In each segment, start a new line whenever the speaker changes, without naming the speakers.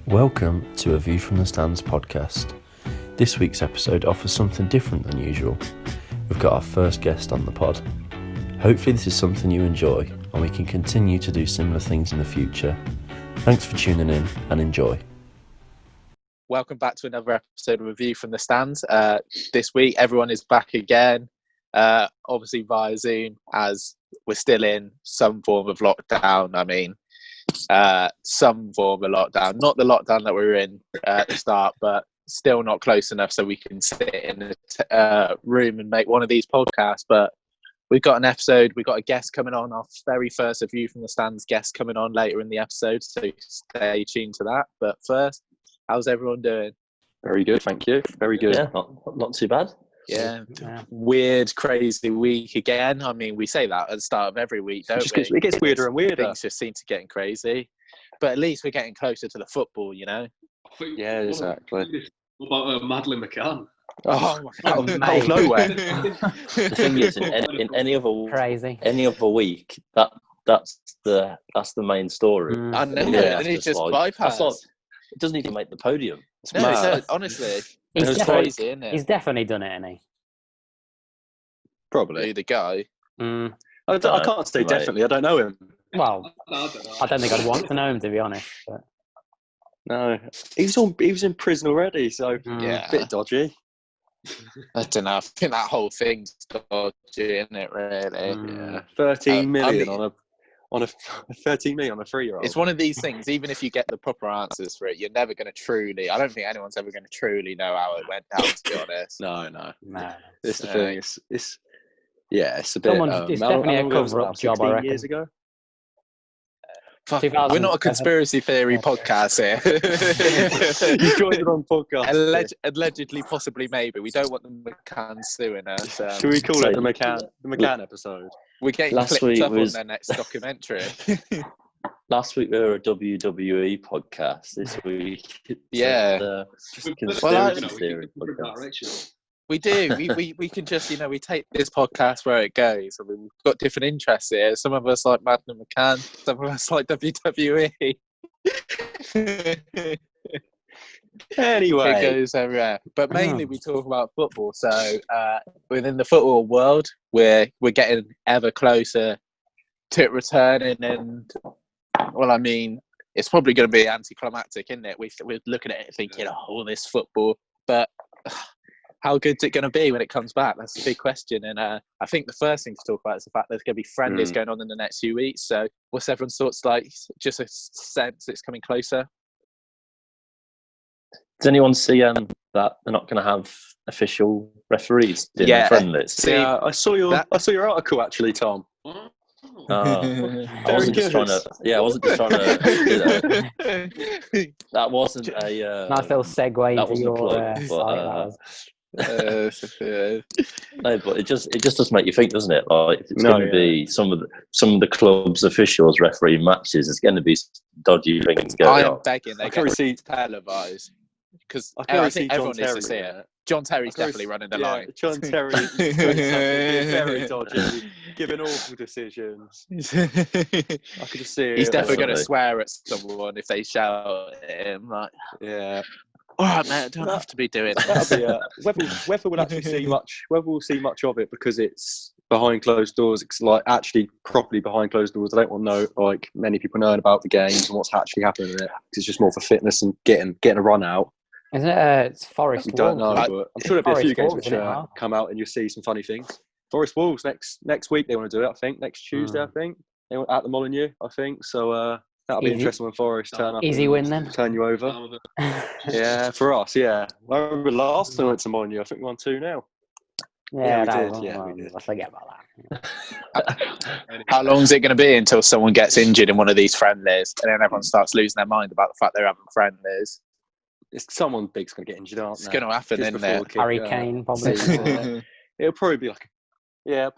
Welcome to A View from the Stands podcast. This week's episode offers something different than usual. We've got our first guest on the pod. Hopefully this is something you enjoy and we can continue to do similar things in the future. Thanks for tuning in and enjoy.
Welcome back to another episode of A View from the Stands. This week everyone is back again, obviously via Zoom, as we're still in some form of lockdown. Some form of lockdown, not the lockdown that we were in at the start, but still not close enough so we can sit in a room and make one of these podcasts. But we've got an episode, we've got a guest coming on, our very first A View from the Stands guest coming on later in the episode, so stay tuned to that. But first, how's everyone doing?
Very good, thank you. Very good.
Yeah, not too bad.
Yeah. Weird, crazy week again. I mean, we say that at the start of every week, don't we?
It gets weirder and weirder.
Things just seem to getting crazy. But at least we're getting closer to the football, you know?
Yeah, exactly.
What about Madeleine McCann?
Oh,
out of nowhere.
The thing is, in any other week, that's the main story.
I know,
Yeah,
and he's just
like,
bypassed.
It doesn't even make the podium. It's
No,
mad.
honestly,
He's
it's
definitely-
crazy, isn't it?
He's definitely done it, hasn't he?
Probably.
The guy.
I can't say
Right.
definitely. I don't know him.
Well,
I don't know.
I don't think I'd want to know him, to be honest. But,
No, he was in prison already, so
Yeah.
a bit dodgy.
I don't know. I think that whole thing's dodgy, isn't it, really?
Yeah, 13 million
I mean-
on a 13 million on a 3-year-old.
It's one of these things, even if you get the proper answers for it, you're never going to truly, I don't think anyone's ever going to truly know how it went down, to be honest.
No.
no.
It's the
No.
thing. It's a bit.
It's definitely a cover-up job, I
16
reckon.
years ago.
Fuck,
2000
we're not a conspiracy theory podcast here.
You joined the wrong podcast.
Allegedly, possibly, maybe. We don't want the McCann suing us.
Should we call
So-
it the McCann episode?
We're getting
Last
clipped
week
up
was-
on their next documentary.
Last week we were a WWE podcast. This week, it's
Yeah.
just a
Well,
conspiracy theory podcast.
Direction.
We do. We can just, we take this podcast where it goes. I mean, we've got different interests here. Some of us like Madeleine McCann. Some of us like WWE.
Anyway,
It goes everywhere. But mainly we talk about football. So within the football world, we're getting ever closer to it returning. And, well, I mean, it's probably going to be anticlimactic, isn't it? We're looking at it thinking, oh, this football. But how good's it going to be when it comes back? That's the big question. And I think the first thing to talk about is the fact there's going to be friendlies going on in the next few weeks. So what's everyone's thoughts like? Just a sense it's coming closer?
Does anyone see that they're not going to have official referees in
Yeah.
friendlies?
See,
yeah, I saw your article actually, Tom.
I wasn't just trying to. Yeah, I wasn't just trying to. That wasn't a.
Nice little segue
that
into
wasn't a
your
plug,
site.
but,
that was.
no, but it just does make you think, doesn't it? Like it's
No,
going to be some of the clubs' officials refereeing matches. It's going to be dodgy things
I
going
am
on.
begging they
I can
get
see.
televised. Because
I
I,
can already
think
see
everyone
John
needs
Terry
to see
in
it.
it.
John Terry's
I can
definitely running the
yeah,
line.
John Terry is very dodgy, giving awful decisions. I could just see it.
He's definitely going to
Definitely.
swear at someone if they shout at him. Like,
Yeah.
all right, man, I don't have to be doing
That'll
that.
be whether we'll actually see much. Whether we'll see much of it because it's behind closed doors. It's like actually properly behind closed doors. I don't want to know like many people knowing about the games and what's actually happening in it. It's just more for fitness and getting a run out.
Isn't it? It's Forest
We don't know,
Wolves.
but I'm sure there'll be a few
Forest
games
Wolves,
which
isn't it, Mark?
come out and you'll see some funny things. Forest Wolves next week they want to do it. I think next Tuesday. I think they want at the Molineux. I think so. That'll be
Easy.
interesting when Forest turn up.
Easy
and
win then.
Turn you over.
Down with it.
Yeah, for us. Yeah, I remember last time we went to Molineux. I think we won 2-0.
Yeah,
we
that
did.
was-
Yeah, we did.
I forget about that.
How long is it going to be until someone gets injured in one of these friendlies and then everyone starts losing their mind about the fact they're having friendlies?
Someone big's going to get injured, aren't
It's
they?
going to happen,
Just
isn't
before
it?
the kick,
Harry Kane probably.
It'll probably be like,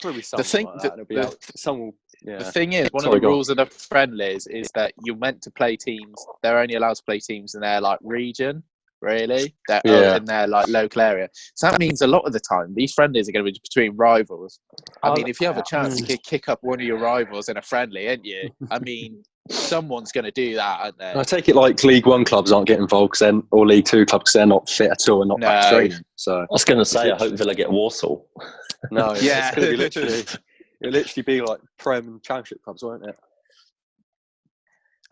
probably something
thing-
like that. It'll be out. Someone,
The
yeah.
thing is, one
Sorry,
of the
go on.
rules of the friendlies is that you're meant to play teams. They're only allowed to play teams in their like region. really. They're
Yeah.
in their like local area. So that means a lot of the time these friendlies are going to be between rivals. I mean, if you have a chance to kick up one of your rivals in a friendly, ain't you? I mean, someone's going to do that, aren't they?
I take it like League One clubs aren't getting involved or League Two clubs because they're not fit at all and not back
No.
training. So
I was going to say, I hope Villa get Warsaw.
no,
Yeah.
it's going to be it'll literally be like Prem and Championship clubs, won't it?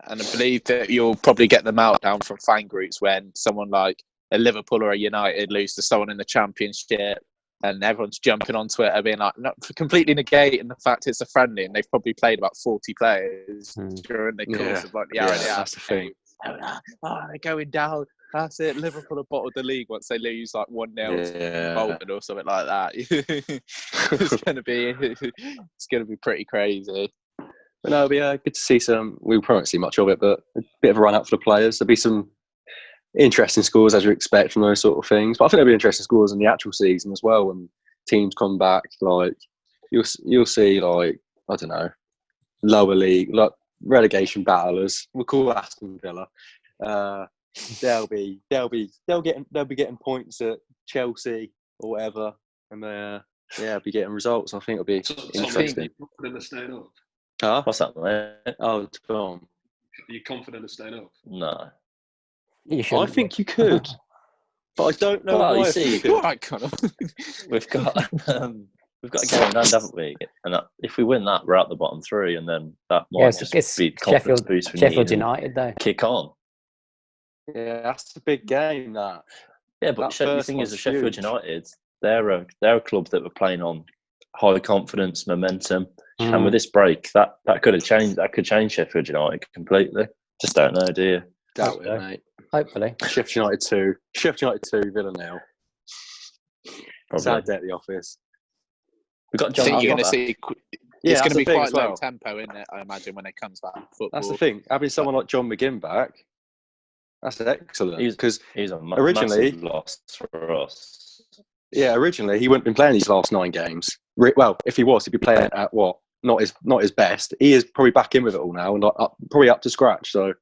And I believe that you'll probably get the meltdown from fan groups when someone like a Liverpool or a United lose to someone in the Championship, and everyone's jumping on Twitter being like, not completely negating the fact it's a friendly, and they've probably played about 40 players during the course of like the hour.
That's the thing.
Oh, they're going down. That's it. Liverpool have bottled the league once they lose like 1-0 to Bolton or something like that. It's gonna be pretty crazy.
But no, it'll be good to see some. We probably won't see much of it, but a bit of a run out for the players. There'll be some interesting scores as you expect from those sort of things. But I think there'll be interesting scores in the actual season as well when teams come back. Like you'll see, like I don't know, lower league, like relegation battlers. We'll call Aston Villa. They'll be getting points at Chelsea or whatever, and be getting results. I think it'll be interesting.
Are you confident of staying up?
Huh?
What's that, mate?
Oh, Tom.
Are you confident of staying up?
No.
You
I
shouldn't
think
be.
you could, but I don't know.
Well,
why
you
I
see,
think you
All
could.
right, Connor.
We've got a game in hand, haven't we? And if we win that, we're out the bottom three, and then that might just be the confidence boost we
Sheffield
need and
United, though.
kick on.
Yeah, that's a big game. That.
Yeah, but
That
the
first
thing is,
one's
the Sheffield
huge.
United, they're a club that were playing on high confidence, momentum, and with this break, that could have changed. That could change Sheffield United completely. Just don't know, do you?
Doubt
Okay.
it, mate.
Hopefully.
Sheffield United 2. Sheffield United 2, Villa 0.
Probably.
Sad day at the office.
We've got
I
John
think you're going to
Oliver.
see.
Yeah,
It's going
that's
to
the
be
thing
quite
as
low
well.
tempo, isn't it? I imagine when it comes back to football.
That's the thing. Having someone like John McGinn back, that's excellent. Because
He's a
originally-
massive loss for us.
originally he wouldn't have been playing these last 9 games. Well, if he was, he'd be playing at what? Not his best. He is probably back in with it all now and probably up to scratch. So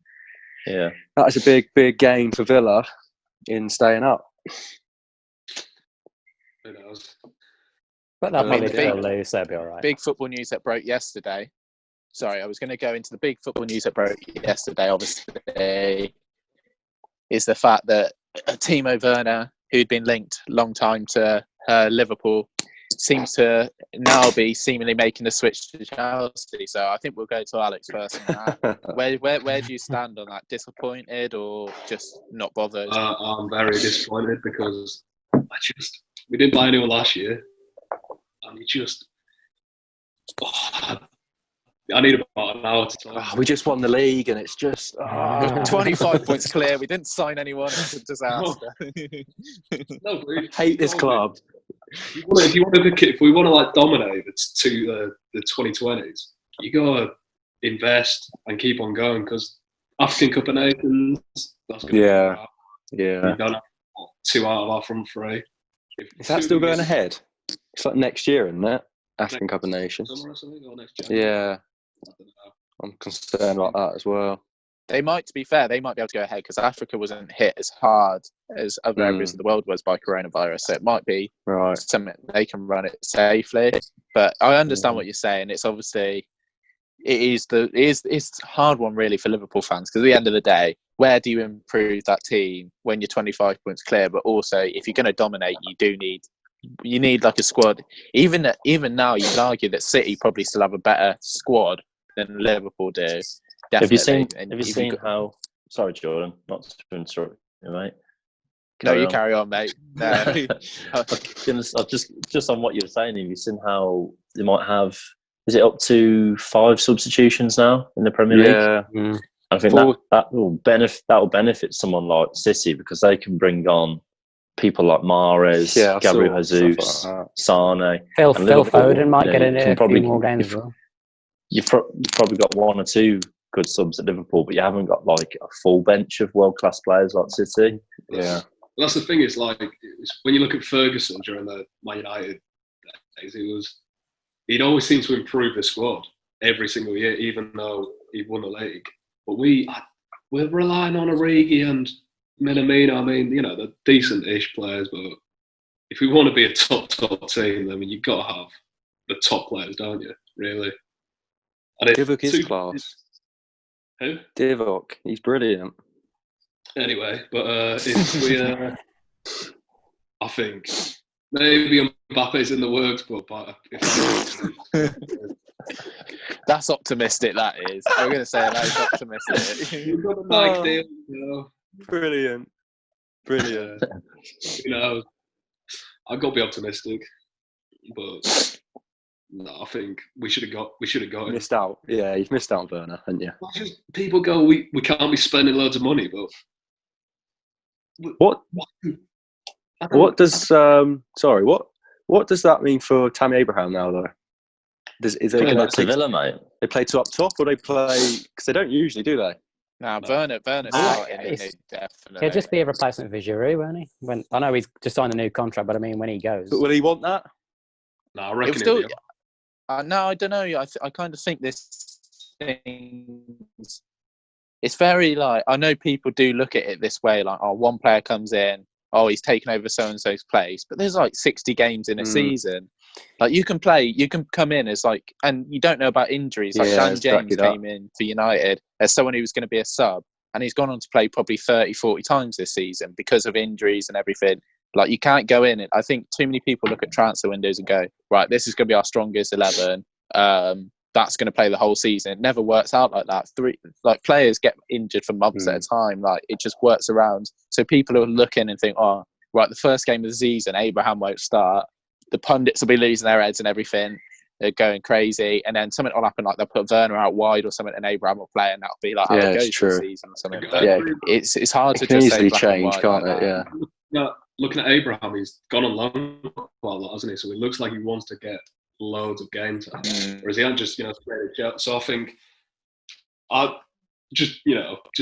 Yeah.
that is a big gain for Villa in staying up.
Who knows?
But they'll
I mean,
probably
the big-
still lose, they'll be all right.
Big football news that broke yesterday. Sorry, I was going to go into the big football news that broke yesterday, obviously, is the fact that Timo Werner, who'd been linked long time to Liverpool, seems to now be seemingly making the switch to Chelsea. So I think we'll go to Alex first on that. Where do you stand on that? Disappointed or just not bothered?
I'm very disappointed because we didn't buy anyone last year, and I need about an hour to talk.
We just won the league and it's just
25 points clear. We didn't sign anyone. It's a disaster.
No, but
hate this club.
If we want to like dominate the 2020s, you gotta invest and keep on going because African Cup of Nations. That's gonna
Yeah.
We don't have 2 out of our front 3.
Is that still going ahead? It's like next year, isn't it? African Cup of Nations.
Summer or something, or next January?
Yeah,
I don't know.
I'm concerned about that as well.
They might, to be fair, they might be able to go ahead because Africa wasn't hit as hard as other areas of the world was by coronavirus. So it might be
Right.
something they can run it safely. But I understand what you're saying. It's obviously it's a hard one really for Liverpool fans because at the end of the day, where do you improve that team when you're 25 points clear? But also, if you're going to dominate, you need like a squad. Even now, you can argue that City probably still have a better squad than Liverpool do. Definitely.
Have you seen how? Sorry, Jordan, not to interrupt you, mate.
No, you carry on, mate. No.
Just on what you were saying, have you seen how they might have? Is it up to 5 substitutions now in the Premier League?
Yeah.
I think that will benefit someone like City because they can bring on people like Mahrez, Gabriel Jesus, Sane.
Phil
Liverpool,
Foden might get in a
probably
few more games as well.
You've probably got 1 or 2 good subs at Liverpool, but you haven't got like a full bench of world-class players like City.
Yeah.
Well, that's the thing. Is like when you look at Ferguson during the Man United days, he'd always seem to improve the squad every single year, even though he won the league. But we're relying on Origi and Minamino, I mean, they're decent-ish players, but if we want to be a top team, then you've got to have the top players, don't you? Really. And
Divock is class.
Who?
Divock, he's brilliant.
Anyway, but if we, I think maybe Mbappe's in the works, but
that's optimistic. That is. I'm going to say that is optimistic.
We've got the Nike deal.
Brilliant.
I've got to be optimistic, but no, I think we should have got him.
Missed out. Yeah, you've missed out on Werner, haven't you?
People go, we can't be spending loads of money, but
what does what does that mean for Tammy Abraham now though? Is they
Going
going
back to Villa, mate.
They play to up top, or they play because they don't usually, do they?
No, Werner's starting, isn't he? Definitely.
He'll just be a replacement for Giroud, won't he? I know he's just signed a new contract, but I mean, when he goes.
But will he want that?
No, I reckon
still. No, I don't know. I kind of think this thing. It's very like, I know people do look at it this way, like, oh, one player comes in, oh, he's taken over so and so's place, but there's like 60 games in a season. Like you can come in as like, and you don't know about injuries. Like Dan James came in for United as someone who was going to be a sub, and he's gone on to play probably 30, 40 times this season because of injuries and everything. Like you can't go in. I think too many people look at transfer windows and go, right, this is going to be our strongest 11. That's going to play the whole season. It never works out like that. Players get injured for months at a time. Like it just works around. So people are looking and think, oh, right, the first game of the season, Abraham won't start. The pundits will be losing their heads and everything. They're going crazy, and then something will happen, like they'll put Werner out wide or something, and Abraham will play, and that'll be like how it goes for the season or something. But it's hard to just
easily
say
change, can't it? Yeah.
No, looking at Abraham, he's gone on loan quite a lot, hasn't he? So it looks like he wants to get loads of game time, whereas he hasn't just spread it out. So I think just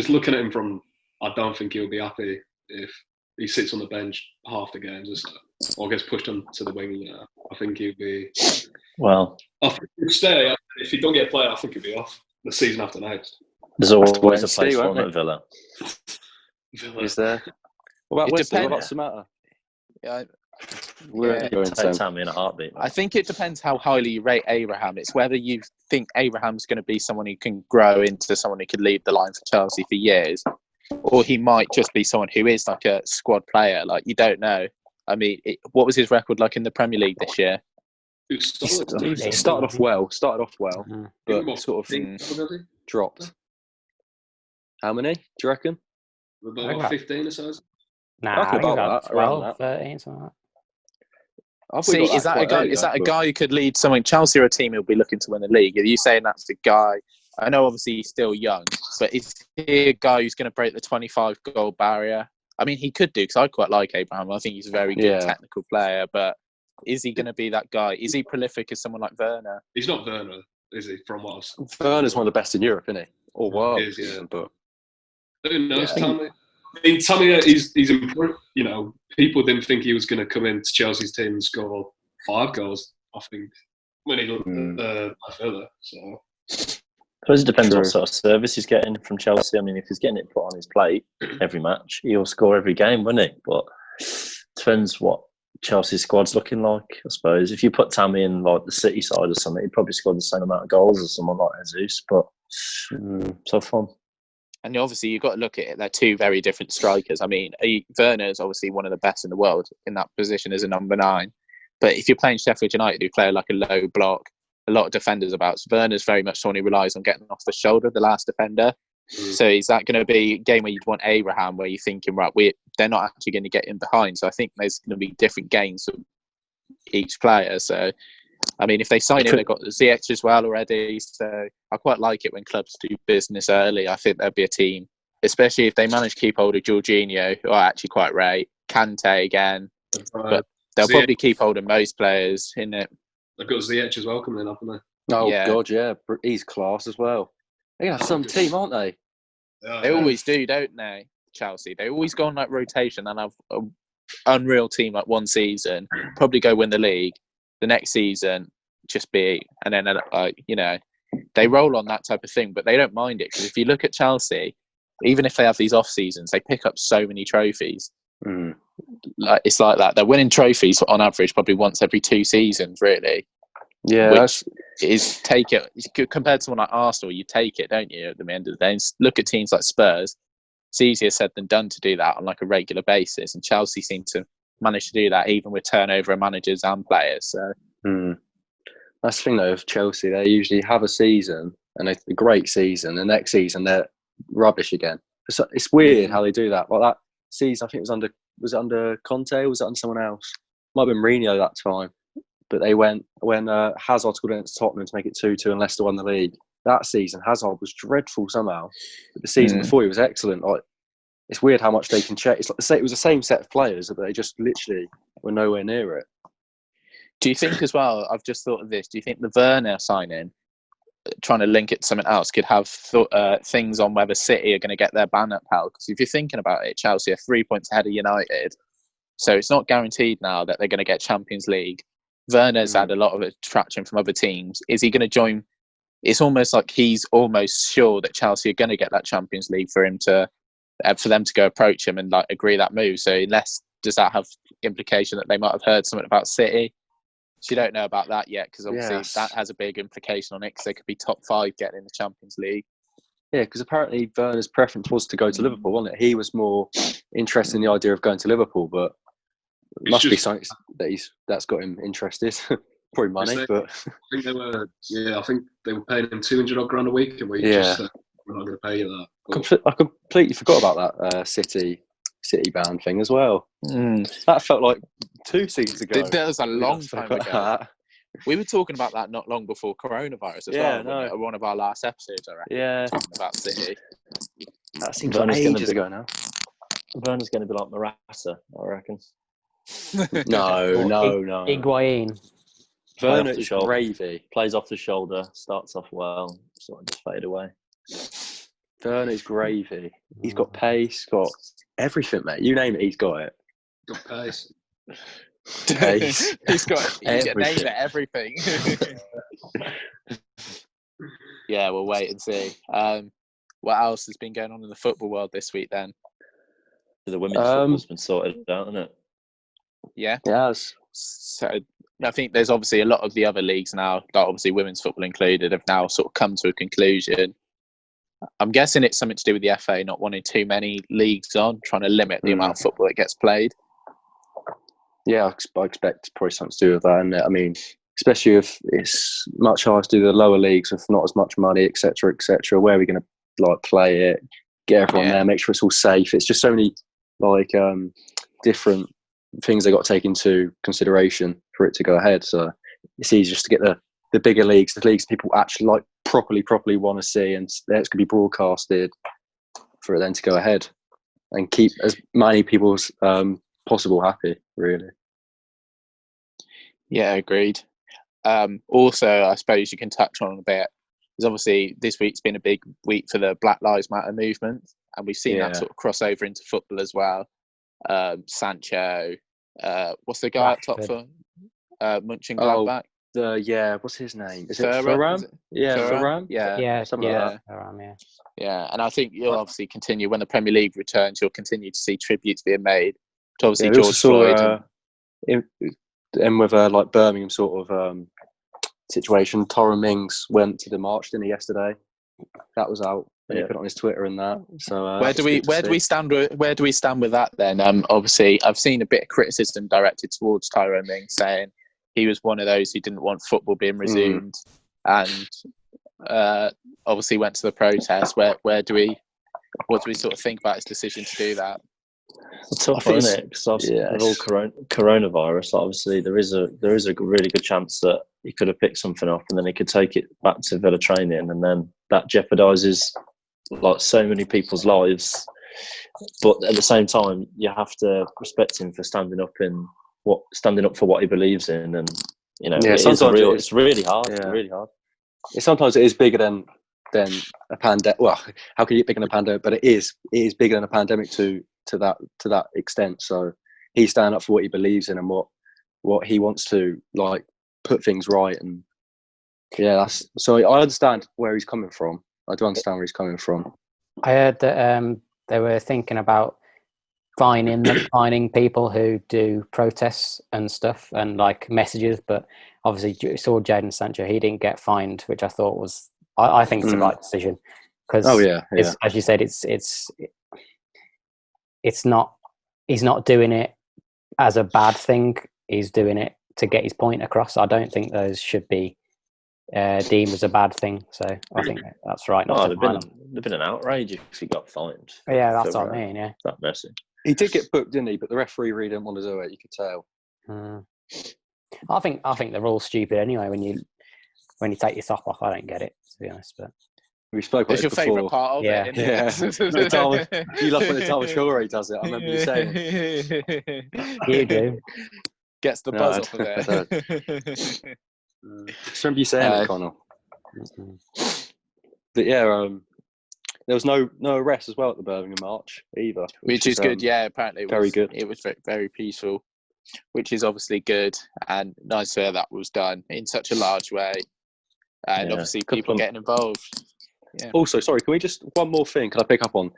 looking at him from, I don't think he'll be happy if he sits on the bench half the games or so, or gets pushed onto the wing. I think he'll be.
Well,
I think he'll stay. If he don't get a player, I think he'll be off the season after next.
There's always a place for him at Villa.
Is there? What about Wesley? What about Samata?
Yeah.
We're going to take Tammy in a heartbeat. Man.
I think it depends how highly you rate Abraham. It's whether you think Abraham's going to be someone who can grow into someone who could lead the line for Chelsea for years, or he might just be someone who is like a squad player. Like you don't know. I mean, what was his record like in the Premier League this year?
He started off well, but sort of dropped. How many do you reckon?
About 15 or so.
Nah, I think about 12, 13, something like that.
See, is that a guy who could lead something? Chelsea are a team who'll be looking to win the league. Are you saying that's the guy? I know obviously he's still young, but is he a guy who's going to break the 25-goal barrier? I mean, he could do, because I quite like Abraham. I think he's a very good technical player, but is he going to be that guy? Is he prolific as someone like Werner?
He's not Werner, is he? From what I've seen.
Werner's one of the best in Europe, isn't he? Or world.
He is, yeah.
But
who knows, Tammy? I mean, Tammy, he's improved. People didn't think he was going to come into Chelsea's team and score 5 goals, I think, when he looked at Villa. So.
I suppose it depends what sort of service he's getting from Chelsea. I mean, if he's getting it put on his plate every match, he'll score every game, won't he? But depends what Chelsea's squad's looking like, I suppose. If you put Tammy in like the City side or something, he'd probably score the same amount of goals as someone like Jesus. But tough one.
And obviously, you've got to look at it. They're two very different strikers. I mean, Werner is obviously one of the best in the world in that position as a number 9. But if you're playing Sheffield United, who play like a low block, a lot of defenders about. So Werner's very much someone who relies on getting off the shoulder of the last defender. So is that going to be a game where you'd want Abraham, where you're thinking, right, they're not actually going to get in behind. So I think there's going to be different games for each player. So, I mean, if they sign him, they've got Ziyech as well already. So I quite like it when clubs do business early. I think there'll be a team, especially if they manage to keep hold of Jorginho, who I actually quite rate, Kante again. But they'll probably keep hold of most players in it.
They've got Ziyech as well coming in, haven't they?
Oh, yeah. God, yeah. He's class as well. They're going to have some team, aren't they?
They always do, don't they, Chelsea? They always go on like rotation and have an unreal team like one season, probably go win the league. The next season, just be, and then, they roll on that type of thing, but they don't mind it. Because if you look at Chelsea, even if they have these off seasons, they pick up so many trophies. Like it's like that. They're winning trophies on average probably once every 2 seasons, really.
Yeah,
which is take it compared to someone like Arsenal. You take it, don't you? At the end of the day, and look at teams like Spurs. It's easier said than done to do that on like a regular basis, and Chelsea seem to manage to do that even with turnover of managers and players. So
that's the thing though of Chelsea. They usually have a season and a great season. The next season they're rubbish again. It's weird how they do that. Like that season, I think it was under Conte, or was it under someone else? Might have been Mourinho that time. But they went when Hazard scored against Tottenham to make it 2-2 and Leicester won the league. That season, Hazard was dreadful somehow. But the season before, he was excellent. Like, it's weird how much they can check. It's like it was the same set of players, but they just literally were nowhere near it.
Do you think as well, I've just thought of this, do you think the Werner signing, trying to link it to something else, could have things on whether City are going to get their ban upheld? Because if you're thinking about it, Chelsea are 3 points ahead of United. So it's not guaranteed now that they're going to get Champions League. Werner's had a lot of attraction from other teams. Is he going to join? It's almost like he's almost sure that Chelsea are going to get that Champions League for them to go approach him and like agree that move. So does that have implication that they might have heard something about City? So you don't know about that yet, because obviously that has a big implication on it, because they could be top 5 getting in the Champions League. Yeah,
because apparently Werner's preference was to go to Liverpool, wasn't it? He was more interested in the idea of going to Liverpool, but it must be something that's got him interested. Probably money, but
I think they were paying him 200 odd grand a week, and we're not going to pay you that.
I completely forgot about that City ban thing as well. That felt like 2 seasons ago.
That was a long time ago. We were talking about that not long before coronavirus as well. No. One of our last episodes, I reckon.
Yeah.
Talking about City.
That seems like ages ago now.
Werner's going to be like Morata, I reckon.
No.
Higuain.
Werner is gravy.
Plays off the shoulder, starts off well, sort of just fade away.
Werner is gravy. He's got pace, got everything, mate. You name it, he's got it.
Got pace.
He's got everything. Yeah, we'll wait and see. What else has been going on in the football world this week then?
The women's football's been sorted out, hasn't it?
Yeah.
Yes.
So I think there's obviously a lot of the other leagues now, that obviously women's football included, have now sort of come to a conclusion. I'm guessing it's something to do with the FA not wanting too many leagues on, trying to limit the amount of football that gets played.
Yeah, I expect probably something to do with that. And I mean, especially if it's much harder to do the lower leagues with not as much money, etc., etc. Where are we going to like play it, get everyone there, make sure it's all safe? It's just so many like different things they got to take into consideration for it to go ahead. So it's easy just to get the bigger leagues, the leagues people actually like properly want to see, and it's going to be broadcasted for it then to go ahead and keep as many people as possible happy, really.
Yeah, agreed. Also, I suppose you can touch on a bit, because obviously this week's been a big week for the Black Lives Matter movement, and we've seen that sort of cross over into football as well. Sancho, what's the guy up top for Mönchengladbach?
What's his name? Is it Thuram? Thuram?
Yeah,
something like that.
Thuram,
yeah, and I think you'll obviously continue when the Premier League returns. You'll continue to see tributes being made to obviously George Floyd.
And with like Birmingham sort of situation, Torren Mings went to the march, didn't he, yesterday? That was out. And he put it on his Twitter and that. So where do we stand with that then? Obviously, I've seen a bit of criticism directed towards Tyrone Mings, saying he was one of those who didn't want football being resumed, and obviously went to the protest. What do we sort of think about his decision to do that?
It's tough, isn't it? Because with all coronavirus, obviously there is a really good chance that he could have picked something up and then he could take it back to Villa training, and then that jeopardises like so many people's lives. But at the same time, you have to respect him for standing up for what he believes in, and you know, it's really hard. Yeah. It's really hard.
Sometimes it is bigger than a pandemic. Well, how can you get bigger than a pandemic? But it is bigger than a pandemic to that extent. So he's standing up for what he believes in and what he wants to like put things right. And so I understand where he's coming from. I do understand where he's coming from.
I heard that they were thinking about finding people who do protests and stuff and like messages, but obviously you saw Jadon Sancho, he didn't get fined, which I thought was I think it's the right decision, because as you said, it's not, he's not doing it as a bad thing, he's doing it to get his point across. I don't think those should be deemed as a bad thing, so I think that's right.
There'd been an outrage if he got fined.
Yeah, that's what I mean. Yeah,
that message.
He did get booked, didn't he? But the referee really didn't want to do it. You could tell.
I think they're all stupid anyway. When you take your top off, I don't get it, to be honest. But
we spoke about
it's your favourite part of it, isn't
it? You love when the Thomas Shorey does it. I remember you saying.
You do.
Gets the buzz off of it.
Just remember you saying it, Connell. But yeah, there was no arrests as well at the Birmingham March either,
which is good. Yeah, apparently it was
good.
It was very, very peaceful, which is obviously good and nice to hear that was done in such a large way, and obviously people getting involved. Yeah.
Also, sorry, can we just one more thing? Can I pick up on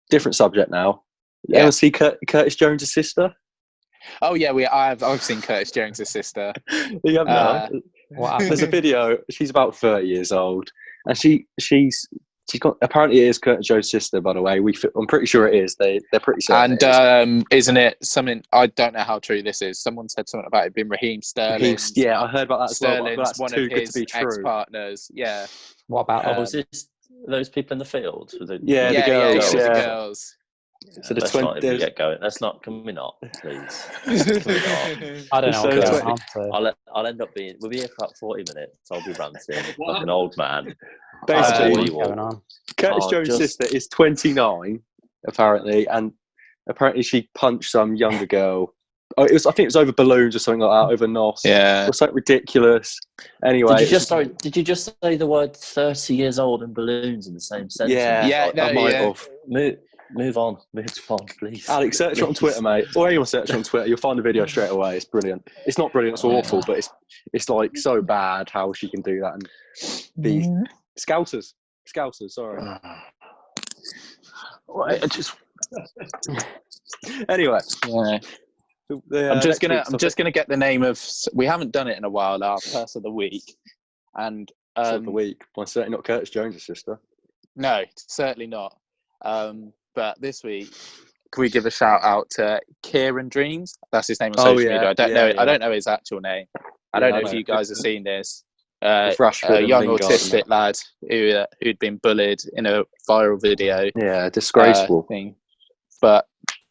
different subject now? You ever see Curtis Jones' sister?
Oh yeah, I've seen Curtis Jones' sister.
You have There's a video. She's about 30 years old, and she's got, apparently it is Curtis Jones' sister, by the way. I'm pretty sure it is. They're pretty certain.
And isn't it something? I don't know how true this is. Someone said something about it being Raheem Sterling.
Yeah, I heard about that as well.
Sterling's
That's
one
too
of
good
his
to be true.
ex-partners. Yeah.
What about?
Was this those people in the field?
The girls.
The girls.
So
let's not even get going. Let's not. Can we not, please?
I don't know.
I'll end up being. We'll be here for about 40 minutes. I'll be ranting like an old man.
Basically,
what's going on?
Curtis Jones' sister is 29, apparently, and apparently she punched some younger girl. I think it was over balloons or something like that, over NOS.
Yeah,
it was something ridiculous. Anyway,
did you just say the word 30 years old and balloons in the same sentence? Move on, please.
Alex, search it on Twitter, mate. Or anyone search it on Twitter, you'll find the video straight away. It's brilliant. It's not brilliant, it's awful, but it's like so bad how she can do that and be Scousers, sorry. Anyway.
Yeah. I'm just gonna get the name of. We haven't done it in a while. Our person of the week, and
of the week. Well, certainly not Curtis Jones' sister.
No, certainly not. But this week, can we give a shout out to Kieran Dreams? That's his name on social media. I don't know his actual name. I don't know if you guys have seen this. A young autistic lad who'd been bullied in a viral video.
Yeah, disgraceful
thing. But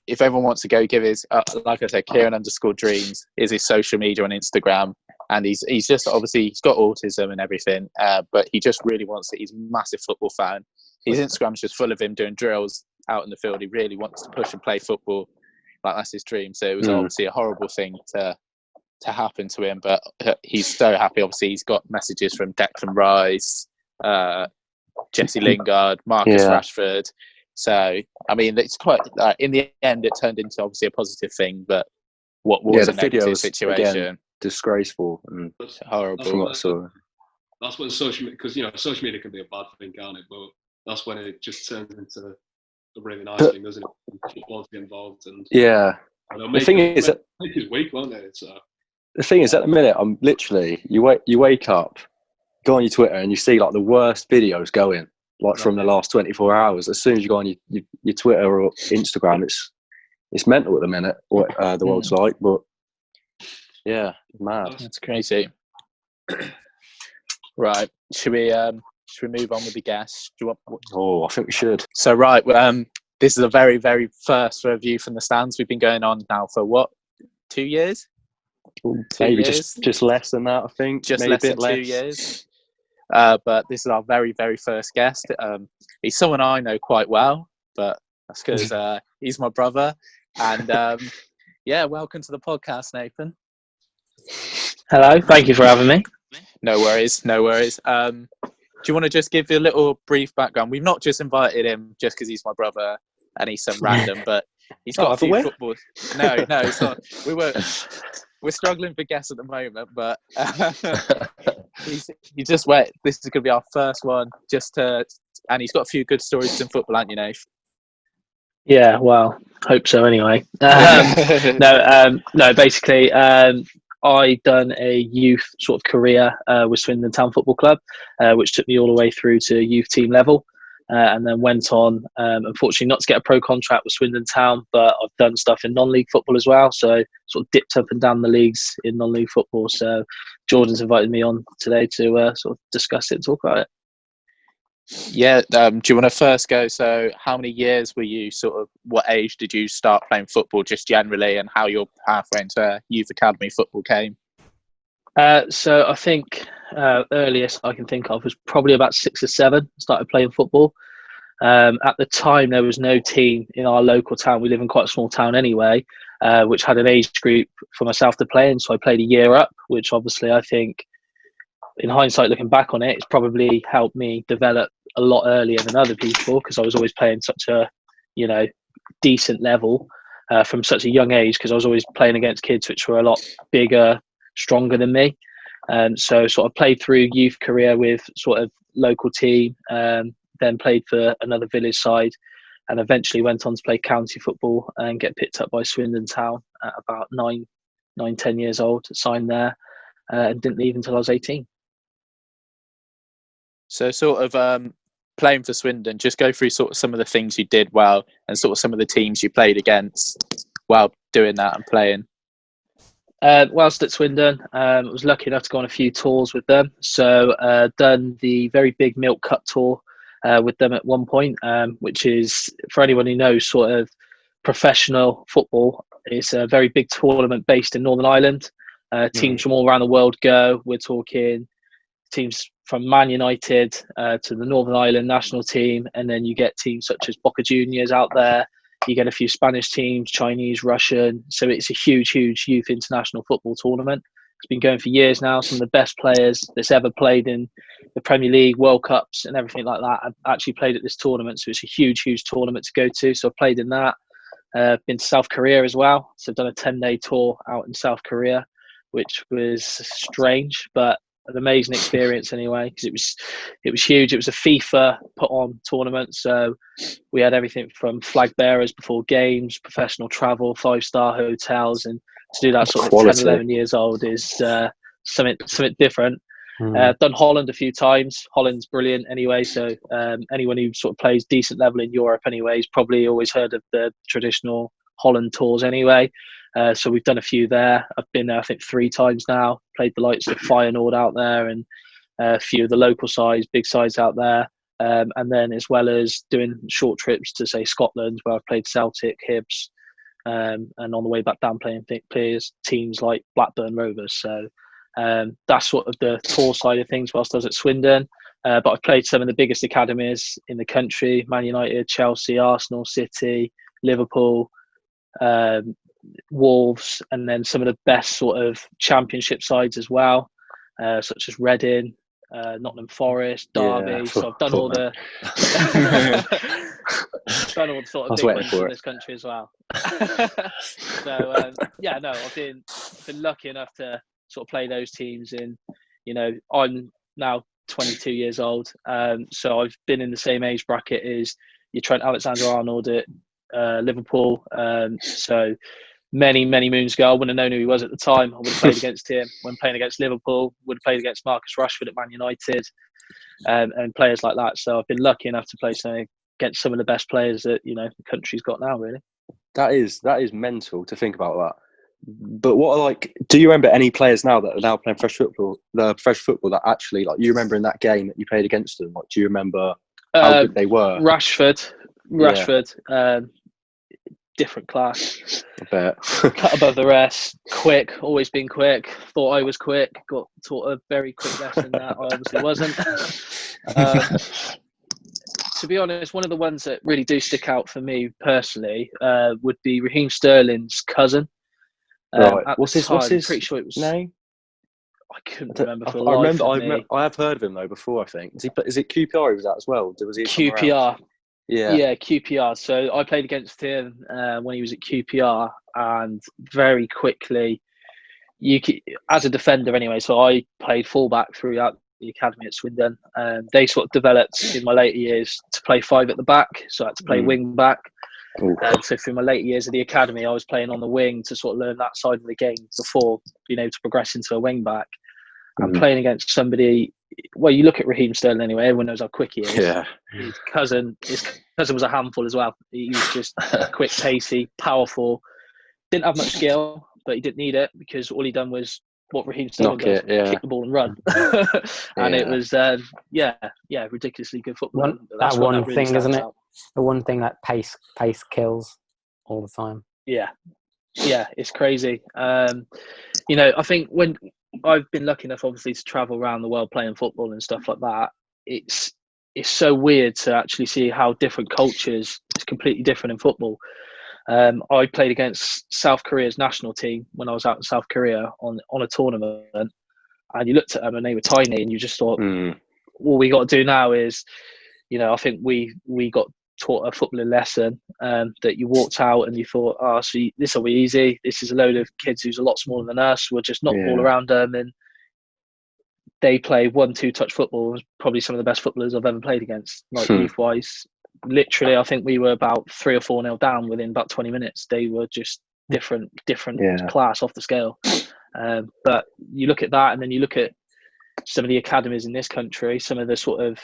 if everyone wants to go give his, like I said, Kieran_Dreams is his social media on Instagram. And he's just, obviously, he's got autism and everything, but he just really wants it. He's a massive football fan. His Instagram's just full of him doing drills out in the field. He really wants to push and play football. Like, that's his dream. So it was obviously a horrible thing to happen to him, but he's so happy. Obviously, he's got messages from Declan Rice, Jesse Lingard, Marcus Rashford. So, I mean, it's quite, in the end, it turned into obviously a positive thing, but what was a negative situation? Again,
disgraceful and
horrible.
That's when social media, because, social media can be a bad thing, can't it? But that's when it just turns into a really nice thing, doesn't it? Football to get involved. And,
the thing is that
make his week, won't it? So.
The thing is, at the minute, I'm literally, you wake up, go on your Twitter, and you see like the worst videos going, like from the last 24 hours. As soon as you go on your Twitter or Instagram, it's mental at the minute what the world's like. But yeah, mad.
That's crazy. Right, should we move on with the guests? Do you want?
I think we should.
So right, this is a very, very first review from the stands. We've been going on now for what, 2 years?
Maybe just less than that, I think.
Just
maybe
less than 2 years. But this is our very, very first guest. He's someone I know quite well, but that's because he's my brother. And welcome to the podcast, Nathan.
Hello, thank you for having me.
No worries. Do you want to just give you a little brief background? We've not just invited him just because he's my brother and he's some random, but he's got a few football. No, it's not. We're struggling for guests at the moment, but you just wait. This is going to be our first one, just to and he's got a few good stories in football, haven't you, Nath?
Yeah, well, hope so anyway. No, basically, I done a youth sort of career with Swindon Town Football Club, which took me all the way through to youth team level, and then went on, unfortunately, not to get a pro contract with Swindon Town, but I've done stuff in non-league football as well, so sort of dipped up and down the leagues in non-league football. So Jordan's invited me on today to sort of discuss it and talk about it.
Yeah, do you want to first go? So, how many years were you what age did you start playing football just generally, and how your pathway into youth academy football came?
So, I think earliest I can think of was probably about 6 or 7. Started playing football. At the time, there was no team in our local town. We live in quite a small town anyway, which had an age group for myself to play in. So, I played a year up, which obviously I think, in hindsight, looking back on it, it's probably helped me develop a lot earlier than other people, because I was always playing such a, decent level from such a young age, because I was always playing against kids which were a lot bigger, stronger than me. So sort of played through youth career with sort of local team, then played for another village side, and eventually went on to play county football and get picked up by Swindon Town at about 10 years old, signed there, and didn't leave until I was 18.
So playing for Swindon, just go through sort of some of the things you did well and sort of some of the teams you played against while doing that and playing.
Whilst at Swindon, I was lucky enough to go on a few tours with them. So done the very big Milk Cup tour with them at one point, which is, for anyone who knows sort of professional football, it's a very big tournament based in Northern Ireland. Teams from all around the world go. We're talking teams from Man United to the Northern Ireland national team, and then you get teams such as Boca Juniors out there. You get a few Spanish teams, Chinese, Russian. So it's a huge, huge youth international football tournament. It's been going for years now. Some of the best players that's ever played in the Premier League, World Cups and everything like that have actually played at this tournament. So it's a huge, huge tournament to go to. So I've played in that. Been to South Korea as well. So I've done a 10-day tour out in South Korea, which was strange, but an amazing experience anyway, because it was huge. It was a FIFA put on tournament, so we had everything from flag bearers before games, professional travel, 5-star hotels, and to do that sort of 10, 11 years old is something different. I've done Holland a few times. Holland's brilliant anyway, so anyone who sort of plays decent level in Europe anyway has probably always heard of the traditional Holland tours anyway. So we've done a few there. I've been there, I think, 3 times now. Played the likes of Feyenoord out there and a few of the local sides, big sides out there. And then as well as doing short trips to, say, Scotland, where I've played Celtic, Hibs, and on the way back down playing teams like Blackburn Rovers. So that's sort of the tour side of things whilst I was at Swindon. But I've played some of the biggest academies in the country: Man United, Chelsea, Arsenal, City, Liverpool, Wolves, and then some of the best sort of championship sides as well, such as Reading, Nottingham Forest, Derby. So I've done all the done all the sort of big ones in this country as well. So I've been lucky enough to sort of play those teams. In, I'm now 22 years old, so I've been in the same age bracket as your Trent Alexander-Arnold at Liverpool. So many moons ago, I wouldn't have known who he was at the time. I would have played against him when playing against Liverpool. Would have played against Marcus Rashford at Man United, and players like that. So I've been lucky enough to play against some of the best players that the country's got now. Really,
that is mental to think about that. But do you remember any players now that are now playing professional football that actually, you remember in that game that you played against them? Do you remember how good they were?
Rashford, different class.
I bet.
Cut above the rest. Quick, always been quick. Thought I was quick. Got taught a very quick lesson that I obviously wasn't. To be honest, one of the ones that really do stick out for me personally would be Raheem Sterling's cousin.
Right. What's his
pretty sure it was
name?
I couldn't remember for life.
I have heard of him though before. I think is it QPR? He was at as well. Was he
QPR?
Yeah,
QPR. So I played against him when he was at QPR, and very quickly, as a defender anyway. So I played fullback throughout the academy at Swindon. They sort of developed in my later years to play 5 at the back, so I had to play wing back. So through my later years of the academy, I was playing on the wing to sort of learn that side of the game before being able to progress into a wing back. And playing against somebody, well, you look at Raheem Sterling anyway, everyone knows how quick he is.
Yeah.
His cousin was a handful as well. He was just quick, pacey, powerful. Didn't have much skill, but he didn't need it because all he done was what Raheem Sterling does, kick the ball and run. And it was, ridiculously good football.
That one thing, isn't it? The one thing that pace kills all the time.
Yeah, it's crazy. I think when I've been lucky enough, obviously, to travel around the world playing football and stuff like that, it's so weird to actually see how different cultures is completely different in football. I played against South Korea's national team when I was out in South Korea on a tournament, and you looked at them and they were tiny, and you just thought, all we got to do now is, I think we got taught a footballing lesson that you walked out and you thought, so this will be easy. This is a load of kids who's a lot smaller than us. We'll just knock the ball around them, and they play 1-2 touch football. Probably some of the best footballers I've ever played against, like youth-wise. Literally, I think we were about 3 or 4-0 down within about 20 minutes. They were just different class off the scale. But you look at that, and then you look at some of the academies in this country, some of the sort of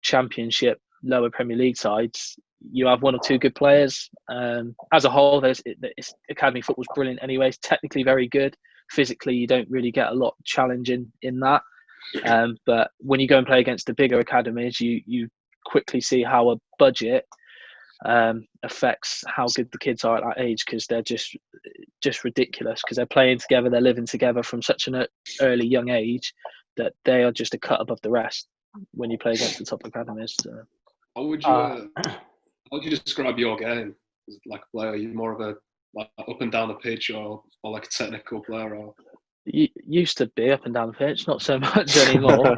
championship, lower Premier League sides. You have 1 or 2 good players. As a whole, academy football's brilliant anyway. It's technically very good. Physically, you don't really get a lot of challenge in that. But when you go and play against the bigger academies, you quickly see how a budget affects how good the kids are at that age, because they're just ridiculous, because they're playing together, they're living together from such an early young age that they are just a cut above the rest when you play against the top academies.
How would you describe your game as like a player? Are you more of a like up and down the pitch, or like a technical player? Or
used to be up and down the pitch, not so much anymore.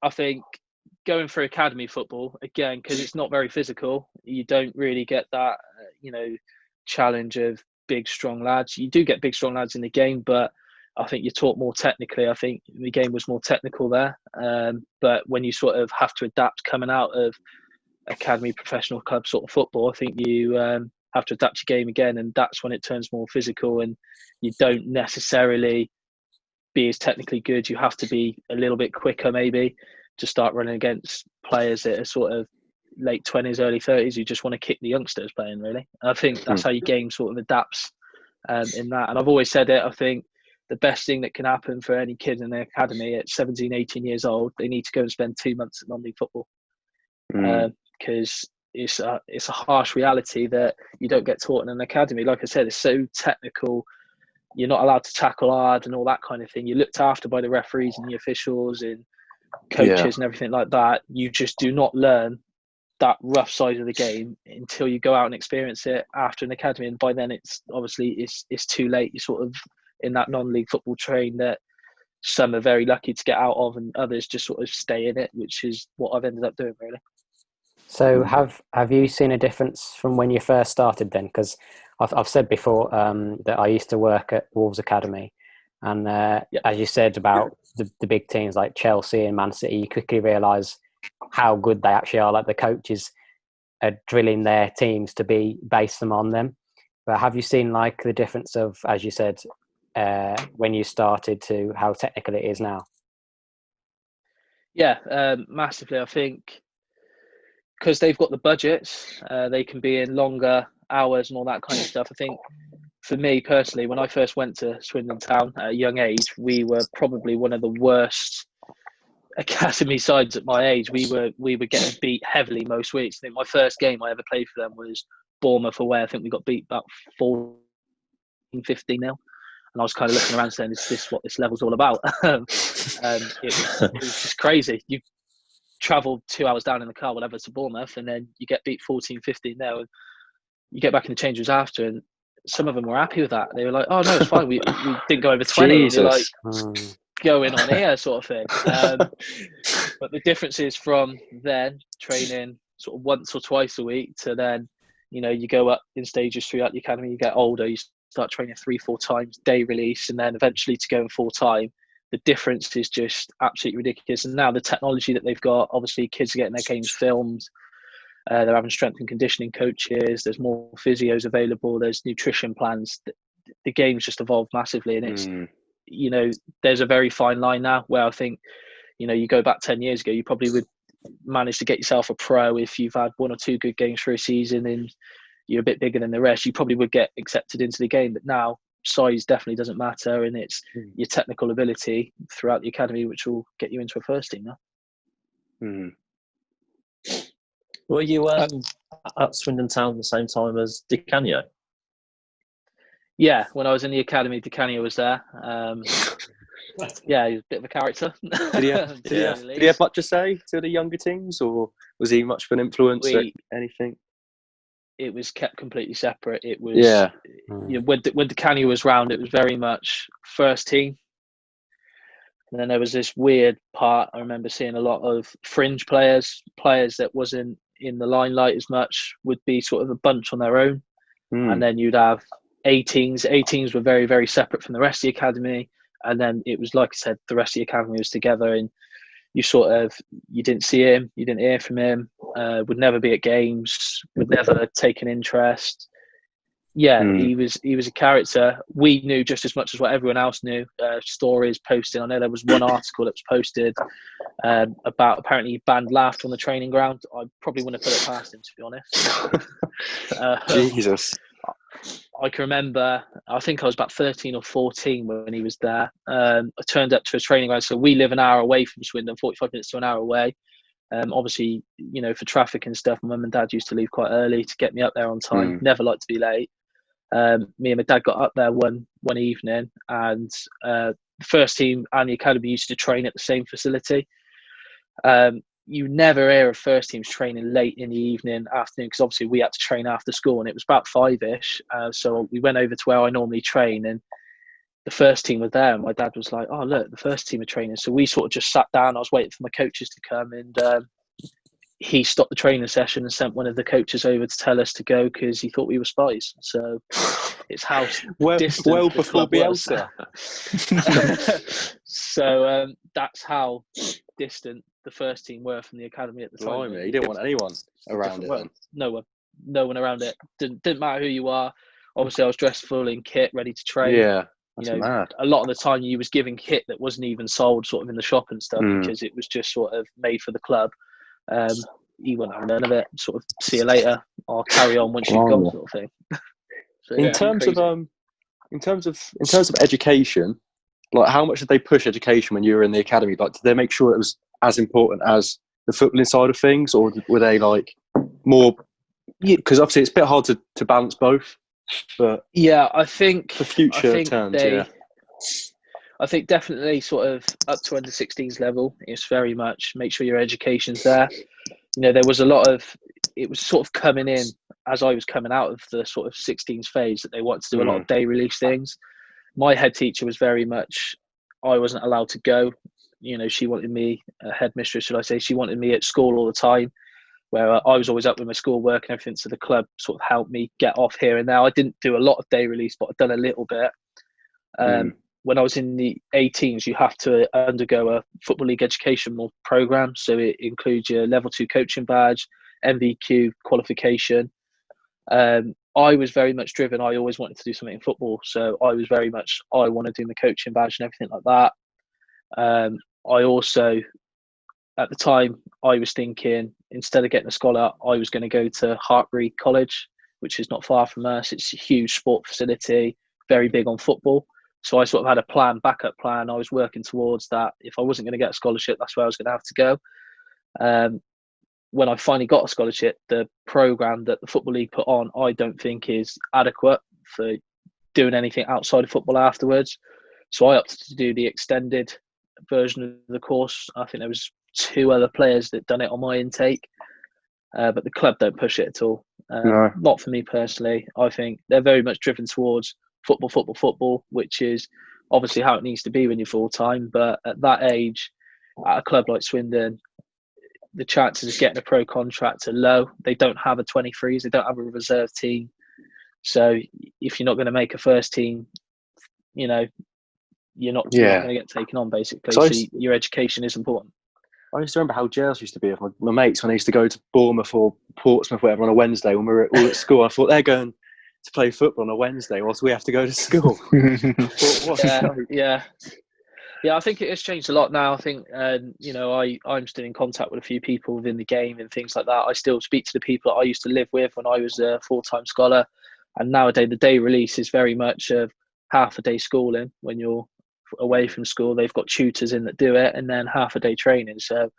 I think going through academy football, again, because it's not very physical, you don't really get that, challenge of big, strong lads. You do get big, strong lads in the game, but I think you're taught more technically. I think the game was more technical there. But when you sort of have to adapt coming out of academy professional club sort of football, I think you have to adapt your game again, and that's when it turns more physical, and you don't necessarily be as technically good. You have to be a little bit quicker maybe to start running against players that are sort of late 20s, early 30s who just want to kick the youngsters playing, really. I think that's how your game sort of adapts in that. And I've always said it, I think the best thing that can happen for any kid in the academy at 17, 18 years old, they need to go and spend 2 months at non-league football. Because it's a harsh reality that you don't get taught in an academy. Like I said, it's so technical. You're not allowed to tackle hard and all that kind of thing. You're looked after by the referees and the officials and coaches and everything like that. You just do not learn that rough side of the game until you go out and experience it after an academy. And by then it's too late. You're sort of in that non-league football train that some are very lucky to get out of, and others just sort of stay in it, which is what I've ended up doing, really.
So have you seen a difference from when you first started then? Because I've said before that I used to work at Wolves Academy, and as you said about the big teams like Chelsea and Man City, you quickly realise how good they actually are. Like the coaches are drilling their teams to base them on them. But have you seen like the difference of, as you said, when you started to how technical it is now?
Yeah, massively. I think because they've got the budgets, they can be in longer hours and all that kind of stuff. I think for me personally, when I first went to Swindon Town at a young age, we were probably one of the worst academy sides at my age. We were getting beat heavily most weeks. I think my first game I ever played for them was Bournemouth away. I think we got beat about 14-15-0. And I was kind of looking around saying, is this what this level's all about? It was just crazy. You travel 2 hours down in the car, whatever, to Bournemouth, and then you get beat 14-15 there, and you get back in the change rooms after, and some of them were happy with that. They were like, oh no, it's fine, we didn't go over 20. And you're like, going on here sort of thing. But the difference is from then training sort of once or twice a week to then, you go up in stages throughout the academy, you get older, you start training 3-4 times, day release, and then eventually to going full time, the difference is just absolutely ridiculous. And now the technology that they've got, obviously kids are getting their games filmed. They're having strength and conditioning coaches. There's more physios available. There's nutrition plans. The game's just evolved massively, and it's there's a very fine line now where I think you go back 10 years ago, you probably would manage to get yourself a pro if you've had 1 or 2 good games for a season and you're a bit bigger than the rest. You probably would get accepted into the game, but now size definitely doesn't matter, and it's your technical ability throughout the academy which will get you into a first team now.
Were you at Swindon Town at the same time as Di Canio?
Yeah, when I was in the academy, Di Canio was there. Yeah, he was a bit of a character.
Did he have much to say to the younger teams, or was he much of an influence at anything?
It was kept completely separate. It was when Di Canio was round, it was very much first team. And then there was this weird part. I remember seeing a lot of fringe players that wasn't in the limelight as much, would be sort of a bunch on their own. And then you'd have 18s. 18s were very, very separate from the rest of the academy. And then it was, like I said, the rest of the academy was together, and you didn't see him, you didn't hear from him, would never be at games, would never take an interest. Yeah, he was a character. We knew just as much as what everyone else knew. Stories posted. I know there was one article that was posted about apparently he banned laughter on the training ground. I probably wouldn't have put it past him, to be honest.
Jesus.
I can remember, I think I was about 13 or 14 when he was there. I turned up to a training ground. So we live an hour away from Swindon, 45 minutes to an hour away. Obviously, for traffic and stuff, my mum and dad used to leave quite early to get me up there on time. Never liked to be late. Me and my dad got up there one evening, and the first team and the academy used to train at the same facility. You never hear of first teams training late in the evening, afternoon, because obviously we had to train after school, and it was about 5-ish. So we went over to where I normally train, and the first team was there, and my dad was like, "Oh, look, the first team are training." So we sort of just sat down. I was waiting for my coaches to come, and he stopped the training session and sent one of the coaches over to tell us to go because he thought we were spies. So it's how distant
well
the
before
club was.
Bielsa.
So that's how distant the first team were from the academy at the time.
Blimey, he didn't want anyone around it then.
No one around it. Didn't matter who you are. Obviously, I was dressed full in kit, ready to train.
Yeah, that's mad.
A lot of the time, you was giving kit that wasn't even sold, sort of in the shop and stuff, because it was just sort of made for the club. He wouldn't have none of it. Sort of, see you later. I'll carry on once you've gone, sort of thing. So,
in terms of education, like how much did they push education when you were in the academy? Like, did they make sure it was as important as the footballing side of things, or were they like more? Because obviously it's a bit hard to balance both. But
yeah, I think
for future terms,
I think definitely sort of up to under 16s level, it's very much make sure your education's there. There was a lot of, it was sort of coming in as I was coming out of the sort of 16s phase that they wanted to do a lot of day release things. My head teacher was very much, I wasn't allowed to go. She wanted me, headmistress, should I say, she wanted me at school all the time, where I was always up with my schoolwork and everything. So the club sort of helped me get off here and there. I didn't do a lot of day release, but I've done a little bit. When I was in the 18s, you have to undergo a Football League educational program. So it includes your level 2 coaching badge, MVQ qualification. I was very much driven. I always wanted to do something in football. So I was very much, I want to do the coaching badge and everything like that. I also, at the time, I was thinking, instead of getting a scholar, I was going to go to Hartbury College, which is not far from us. It's a huge sport facility, very big on football. So I sort of had a backup plan. I was working towards that. If I wasn't going to get a scholarship, that's where I was going to have to go. When I finally got a scholarship, the program that the Football League put on, I don't think is adequate for doing anything outside of football afterwards. So I opted to do the extended version of the course. I think there was 2 other players that done it on my intake, but the club don't push it at all.
No.
Not for me personally. I think they're very much driven towards football, which is obviously how it needs to be when you're full-time. But at that age, at a club like Swindon, the chances of getting a pro contract are low. They don't have a 23s. They don't have a reserve team. So if you're not going to make a first team, you're not going to get taken on, basically. So your education is important.
I used to remember how jails used to be with my mates when I used to go to Bournemouth or Portsmouth, whatever, on a Wednesday when we were all at school. I thought they're going to play football on a Wednesday whilst we have to go to school.
Yeah, I think it has changed a lot now. I think, I'm still in contact with a few people within the game and things like that. I still speak to the people that I used to live with when I was a full-time scholar. And nowadays, the day release is very much half a day schooling. When you're away from school, they've got tutors in that do it, and then half a day training. So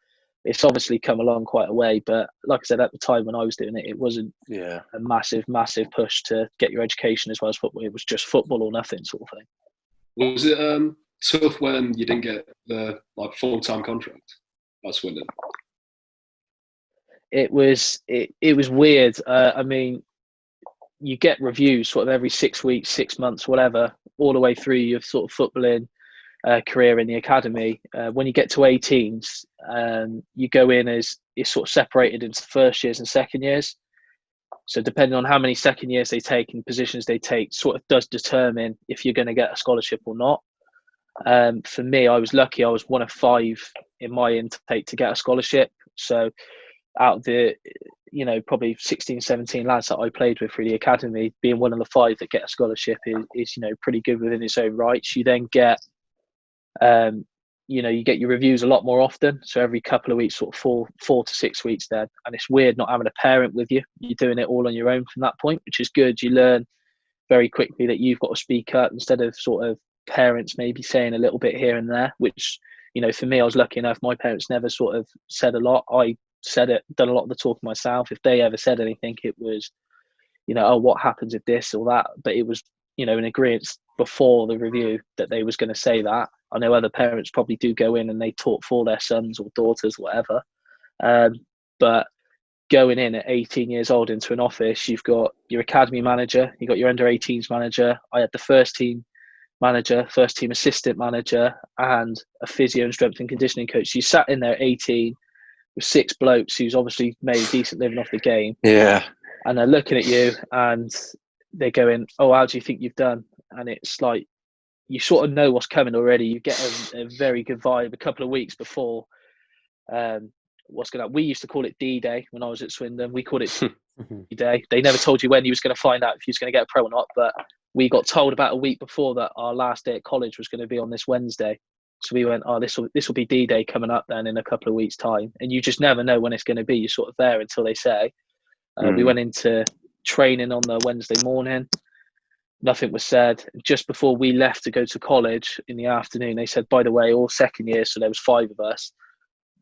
it's obviously come along quite a way. But like I said, at the time when I was doing it, it wasn't a massive push to get your education as well as football. It was just football or nothing sort of thing.
Was it tough when you didn't get the full-time contract at Swindon?
It was weird. I mean, you get reviews sort of every 6 weeks, 6 months, whatever, all the way through your sort of footballing career in the academy. When you get to 18s, you go in as it's sort of separated into first years and second years. So depending on how many second years they take and positions they take, sort of does determine if you're going to get a scholarship or not. For me, I was lucky. I was one of 5 in my intake to get a scholarship. So out of the probably 16, 17 lads that I played with through the academy, being one of the 5 that get a scholarship is pretty good within its own rights. You then get, you get your reviews a lot more often. So every couple of weeks, sort of 4 to 6 weeks then. And it's weird not having a parent with you. You're doing it all on your own from that point, which is good. You learn very quickly that you've got to speak up instead of sort of parents maybe saying a little bit here and there, which, for me, I was lucky enough. My parents never sort of said a lot. I done a lot of the talking myself. If they ever said anything, it was, what happens if this or that? But it was, an agreement before the review that they was going to say that. I know other parents probably do go in and they talk for their sons or daughters, whatever. But going in at 18 years old into an office, you've got your academy manager, you've got your under 18s manager. I had the first team manager, first team assistant manager, and a physio and strength and conditioning coach. You sat in there at 18 with 6 blokes who's obviously made a decent living off the game.
Yeah.
And they're looking at you and they're going, "Oh, how do you think you've done?" And it's like, you sort of know what's coming already. You get a very good vibe a couple of weeks before what's going on. We used to call it D-Day when I was at Swindon. We called it D-Day. They never told you when you was going to find out if you was going to get a pro or not, but we got told about a week before that our last day at college was going to be on this Wednesday. So we went, this will be D-Day coming up then in a couple of weeks' time. And you just never know when it's going to be. You're sort of there until they say. We went into training on the Wednesday morning. Nothing was said. Just before we left to go to college in the afternoon, they said, by the way, all second year, so there was 5 of us,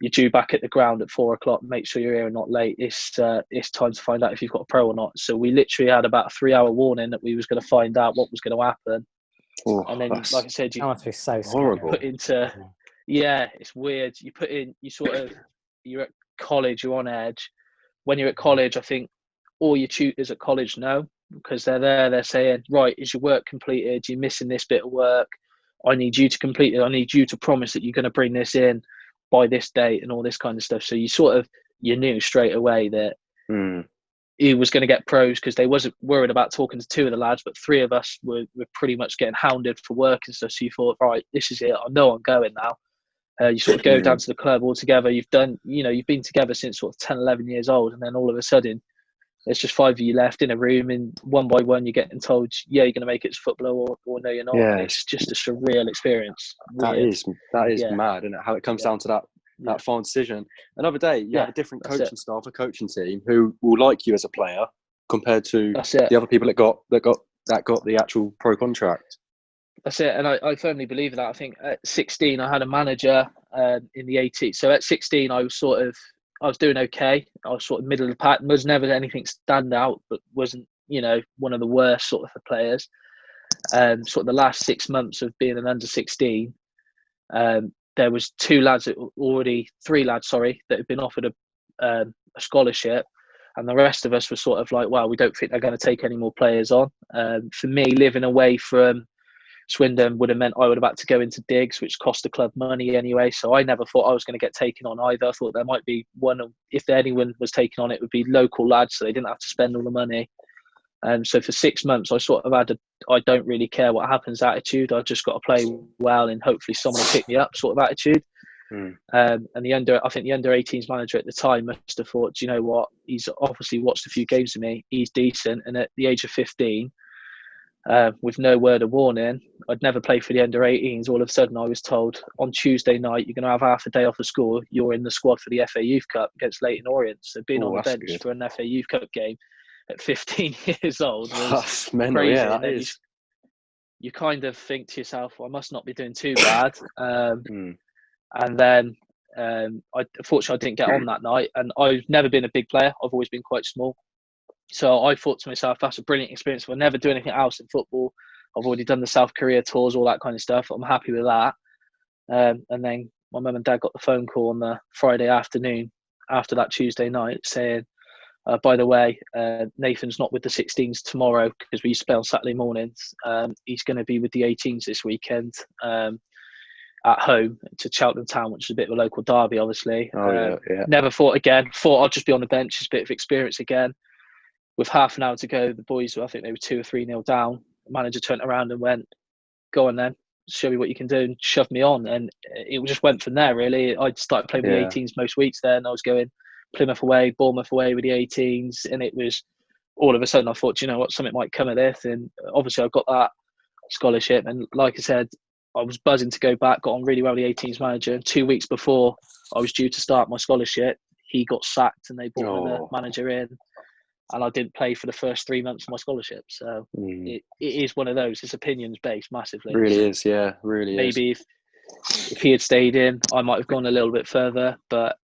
you're due back at the ground at 4 o'clock. Make sure you're here and not late. It's time to find out if you've got a pro or not. So we literally had about a 3-hour warning that we was going to find out what was going to happen.
Oh,
and then, like I said, you
must be so
horrible.
Put into, it's weird. You're at college, you're on edge. When you're at college, I think all your tutors at college know, because they're there. They're saying, right, is your work completed? You're missing this bit of work. I need you to complete it. I need you to promise that you're going to bring this in by this date and all this kind of stuff. So you knew straight away that he was going to get pros, because they wasn't worried about talking to 2 of the lads, but 3 of us were pretty much getting hounded for work and stuff. So you thought, right, this is it. I know I'm going now. You sort of go down to the club all together. You've been together since sort of 10, 11 years old. And then all of a sudden, there's just 5 of you left in a room, and one by one, you're getting told, yeah, you're going to make it as footballer, or no, you're not.
Yeah.
It's just a surreal experience.
That is mad, isn't it? How it comes down to that final decision. Another day, you have a different coaching staff, a coaching team who will like you as a player compared to the other people that got the actual pro contract.
That's it, and I firmly believe that. I think at 16, I had a manager in the 80s. So at 16, I was doing okay. I was sort of middle of the pack. Was never anything stand out, but wasn't one of the worst sort of players. Sort of the last 6 months of being an under 16, there was 3 lads, that had been offered a scholarship, and the rest of us were sort of like, well, we don't think they're going to take any more players on. For me, living away from Swindon would have meant I would have had to go into digs, which cost the club money anyway. So I never thought I was going to get taken on either. I thought there might be one, if anyone was taken on, it would be local lads, so they didn't have to spend all the money. So for 6 months, I sort of had I don't really care what happens attitude. I've just got to play well and hopefully someone will pick me up sort of attitude. And I think the under-18s manager at the time must have thought, do you know what? He's obviously watched a few games of me. He's decent. And at the age of 15, with no word of warning, I'd never played for the under-18s. All of a sudden, I was told on Tuesday night, you're going to have half a day off of school. You're in the squad for the FA Youth Cup against Leighton Orient. So being on the bench for an FA Youth Cup game at 15 years old was crazy.
Yeah,
and then you kind of think to yourself, well, I must not be doing too bad. And then, unfortunately, I didn't get on that night. And I've never been a big player. I've always been quite small. So I thought to myself, that's a brilliant experience. I'll never do anything else in football. I've already done the South Korea tours, all that kind of stuff. I'm happy with that. And then my mum and dad got the phone call on the Friday afternoon after that Tuesday night saying, by the way, Nathan's not with the 16s tomorrow because we used to play on Saturday mornings. He's going to be with the 18s this weekend at home to Cheltenham Town, which is a bit of a local derby, obviously. Never thought again. Thought I'd just be on the bench, just a bit of experience again. With half an hour to go, the boys, I think they were 2 or 3-0 down. The manager turned around and went, go on then, show me what you can do, and shoved me on. And it just went from there, really. I started playing with the 18s most weeks then. I was going Plymouth away, Bournemouth away with the 18s. And it was, all of a sudden, I thought, you know what, something might come of this. And obviously, I got that scholarship. And like I said, I was buzzing to go back, got on really well with the 18s manager. And 2 weeks before I was due to start my scholarship, he got sacked and they brought another manager in. And I didn't play for the first 3 months of my scholarship. So it is one of those. It's opinions based massively.
Really is, yeah, really
Maybe if he had stayed in, I might have gone a little bit further. But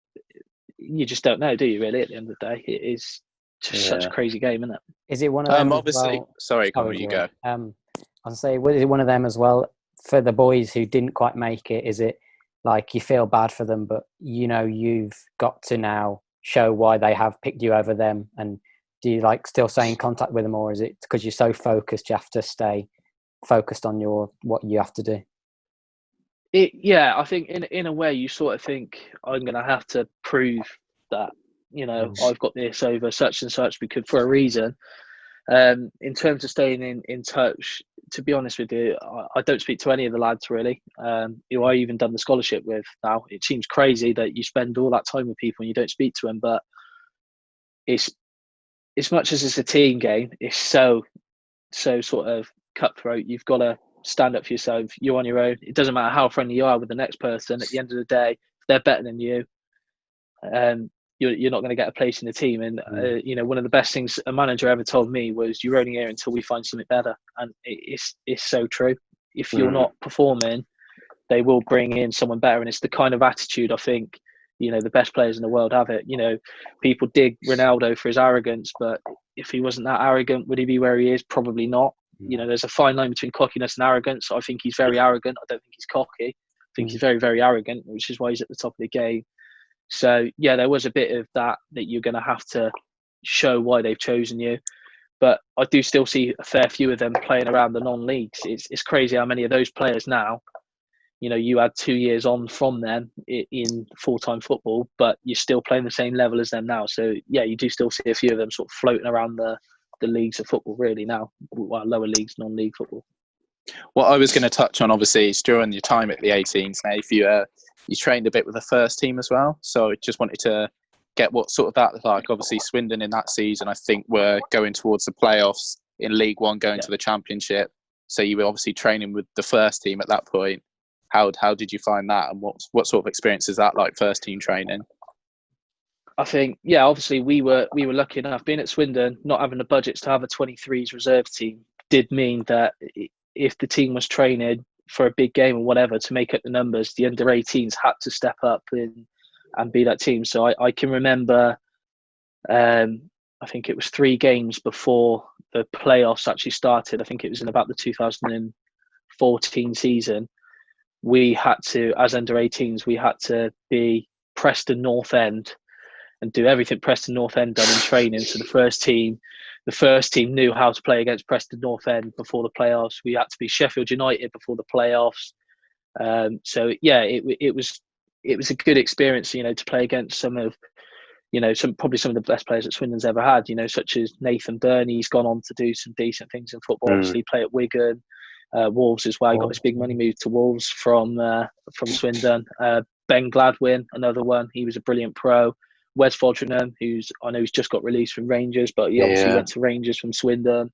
you just don't know, do you, really, at the end of the day? It is just such a crazy game, isn't it?
Is it one of them
obviously,
well?
Sorry, Connor, you go.
I'll say, is it one of them as well? For the boys who didn't quite make it, is it like you feel bad for them, but you know you've got to now show why they have picked you over them? And do you like still stay in contact with them, or is it because you're so focused you have to stay focused on what you have to do?
I think in a way you sort of think I'm going to have to prove that, you know, I've got this over such and such because for a reason. In terms of staying in touch, to be honest with you, I don't speak to any of the lads really. Who I even done the scholarship with now. It seems crazy that you spend all that time with people and you don't speak to them, but it's as much as it's a team game, it's so sort of cutthroat. You've got to stand up for yourself. You're on your own. It doesn't matter how friendly you are with the next person. At the end of the day, if they're better than you, you're not going to get a place in the team. And you know, one of the best things a manager ever told me was, "You're only here until we find something better." And it's so true. If you're not performing, they will bring in someone better. And it's the kind of attitude I think, you know, the best players in the world have it. You know, people dig Ronaldo for his arrogance, but if he wasn't that arrogant, would he be where he is? Probably not. You know, there's a fine line between cockiness and arrogance. I think he's very arrogant. I don't think he's cocky. I think he's very, very arrogant, which is why he's at the top of the game. So, yeah, there was a bit of that you're going to have to show why they've chosen you. But I do still see a fair few of them playing around the non-leagues. It's crazy how many of those players now, you know, you had 2 years on from them in full-time football, but you're still playing the same level as them now. So, yeah, you do still see a few of them sort of floating around the leagues of football really now, well, lower leagues, non-league football.
What I was going to touch on, obviously, is during your time at the 18s, now if you trained a bit with the first team as well. So I just wanted to get what sort of that was like. Obviously, Swindon in that season, I think, were going towards the playoffs in League One, going to the Championship. So you were obviously training with the first team at that point. How did you find that, and what sort of experience is that like, first team training?
I think, yeah, obviously we were lucky enough. Being at Swindon, not having the budgets to have a 23s reserve team did mean that if the team was training for a big game or whatever to make up the numbers, the under 18s had to step up and be that team. So I can remember, I think it was 3 games before the playoffs actually started. I think it was in about the 2014 season. We had to, as under 18s, we had to be Preston North End and do everything Preston North End done in training. So the first team knew how to play against Preston North End before the playoffs. We had to be Sheffield United before the playoffs. So yeah, it was a good experience, you know, to play against some of, probably some of the best players that Swindon's ever had, such as Nathan Burney. He's gone on to do some decent things in football. Obviously, play at Wigan, Wolves as well. He got this big money move to Wolves from Swindon. Ben Gladwin, another one. He was a brilliant pro. Wes Fodringham, I know he's just got released from Rangers, but he obviously went to Rangers from Swindon.